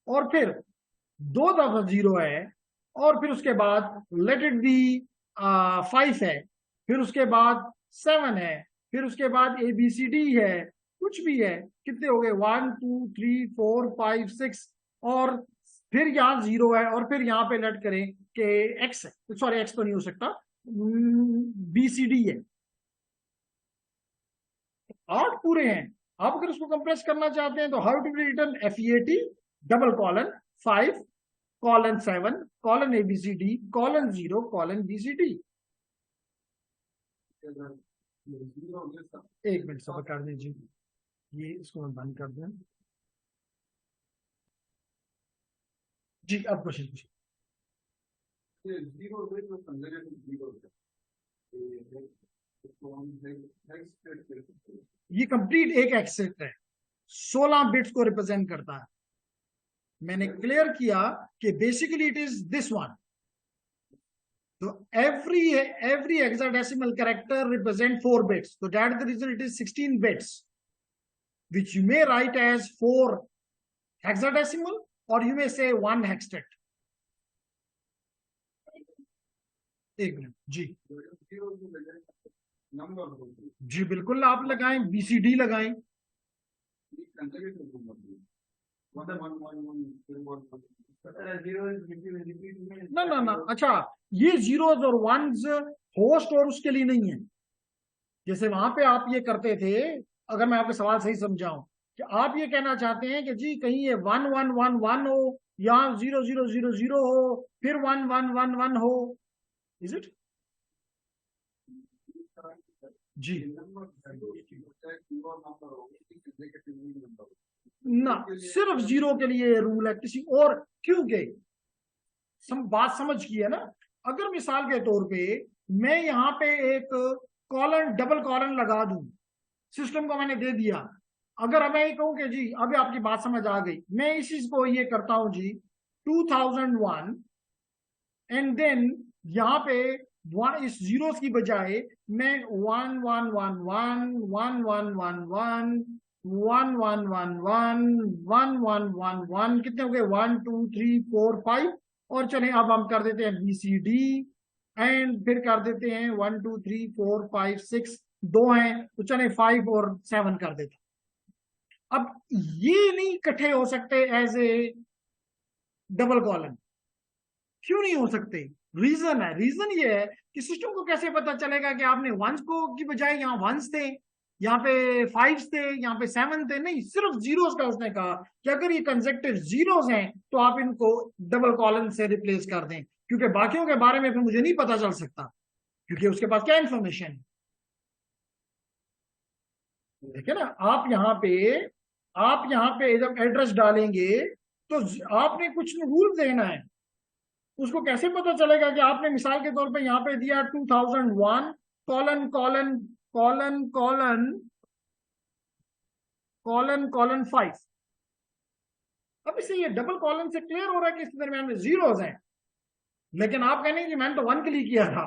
और फिर 2 दफा 0 है, और फिर उसके बाद लेट इट बी 5 है, फिर उसके बाद 7 है, फिर उसके बाद ABCD है, कुछ भी है। कितने हो गए? 1 2 3 4 5 6, और फिर यहाँ 0 है, और फिर यहाँ पे लेट करें कि X है, सॉरी X तो नहीं हो सकता, BCD है। 8 पूरे हैं। आप अगर उसको कंप्रेस करना चाहते हैं तो how to be written? FE80 double colon 5 colon 7 colon ABCD colon 0 colon BCD। एक मिनट सबर कर दीजिए, ये इसको मैं बंद कर दूं। जी अब क्वेश्चन पूछिए। ये कंप्लीट एक एक्सेट है, 16 बिट्स को रिप्रेजेंट करता है। मैंने क्लियर किया कि basically it is this one. तो every hexadecimal character represent 4 bits, so that's the reason it is 16 bits, which you may write as 4 hexadecimal or you may say 1 hextet। एक minute जी, जी बिल्कुल आप लगाएं, BCD लगाएं। ना ना ना, अच्छा ये जीरोस और वंस होस्ट और उसके लिए नहीं है। जैसे वहां पे आप ये करते थे, अगर मैं आपका सवाल सही समझाऊं, कि आप ये कहना चाहते हैं कि जी कहीं ये 1111 हो, या 0000 हो, फिर 1111 हो, इज इट? जी ना, सिर्फ जीरो के लिए रूल है, किसी और क्यों के बात समझ की है ना। अगर मिसाल के तौर पे मैं यहाँ पे एक कॉलन डबल कॉलन लगा दूं, सिस्टम को मैंने दे दिया, अगर मैं ये कहूं कि जी अभी आपकी बात समझ आ गई, मैं इस चीज को ये करता हूं जी 2001, एंड देन यहाँ पे इस जीरोस की बजाय मैं 1111 कितने हो गए, 1 2 3 4 5, और चले अब हम कर देते हैं BCD, एंड फिर कर देते हैं 1 2 3 4 5 6, दो हैं तो चले 5 और 7 कर देते हैं। अब ये नहीं इकट्ठे हो सकते एज ए डबल कॉलम, क्यों नहीं हो सकते? रीजन है, रीजन ये है कि सिस्टम को कैसे पता चलेगा कि आपने वंस को की बजाय यहाँ वंस थे, यहाँ पे फाइव्स थे, यहाँ पे 7 थे, नहीं सिर्फ जीरोस का उसने कहा कि अगर ये कंसेक्टिव जीरोस हैं तो आप इनको डबल कॉलम से रिप्लेस कर दें, क्योंकि बाकियों के बारे में फिर मुझे नहीं पता चल सकता, क्योंकि उसके पास क्या इंफॉर्मेशन है। देखिए ना, आप यहाँ पे जब एड्रेस डालेंगे तो आपने कुछ रूल देना है, उसको कैसे पता चलेगा कि आपने मिसाल के तौर पे यहाँ पे दिया 2001 colon colon colon colon colon colon 5। अब इसे ये डबल कॉलन से क्लियर हो रहा है कि इसके दरमियान में जीरोस हैं, लेकिन आप कहेंगे कि मैंने तो 1 के लिए किया था,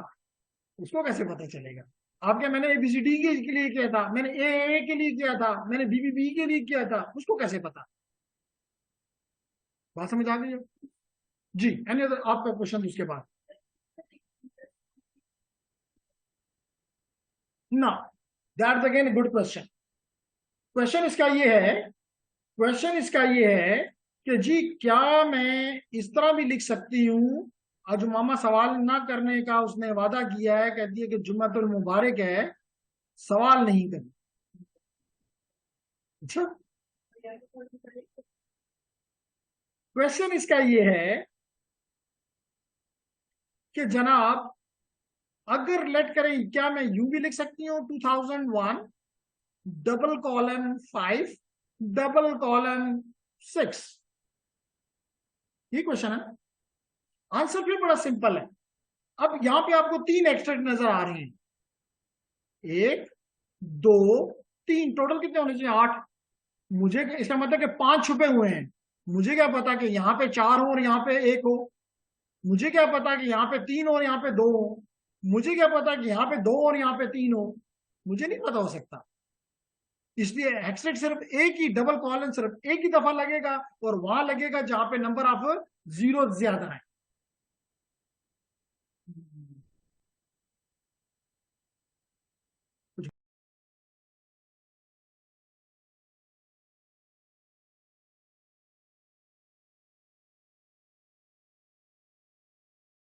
उसको कैसे पता चलेगा? आप क्या, मैंने ABCD के लिए किया था, मैंने AA के लिए किया था, मैंने BBB के लिए किया था, उसको कैसे पता? बात समझ आ गई है? जी, एनी अदर आपका क्वेश्चन उसके बाद? ना, that's again good question. Question इसका ये है कि जी क्या मैं इस तरह भी लिख सकती हूँ, आज मामा सवाल ना करने का उसने वादा किया है, कहती है कि जुम्मतुल मुबारक है, सवाल नहीं कर। अच्छा, क्वेश्चन इसका ये है कि जनाब अगर लेट करें, क्या मैं यूं भी लिख सकती हूँ 2001 डबल कॉलन 5 डबल कॉलन 6? ये क्वेश्चन है। आंसर भी बड़ा सिंपल है। अब यहां पे आपको 3 एक्सट्रैक्ट नजर आ रहे हैं, 1 2 3, टोटल कितने होने चाहिए? 8। मुझे इसका मतलब कि 5 छुपे हुए हैं, मुझे क्या पता कि यहाँ पे 4 हो और यहाँ पे 1 हो, मुझे क्या पता कि यहाँ पे 3 और यहाँ पे 2 हो, मुझे क्या पता कि यहाँ पे 2 और यहाँ पे 3 हो, मुझे नहीं पता हो सकता। इसलिए एक्सट्रैक्ट सिर्फ एक ही, डबल कॉलन सिर्फ एक ही दफा लगेगा, और वहां लगेगा जहां पे नंबर ऑफ जीरो ज्यादा है।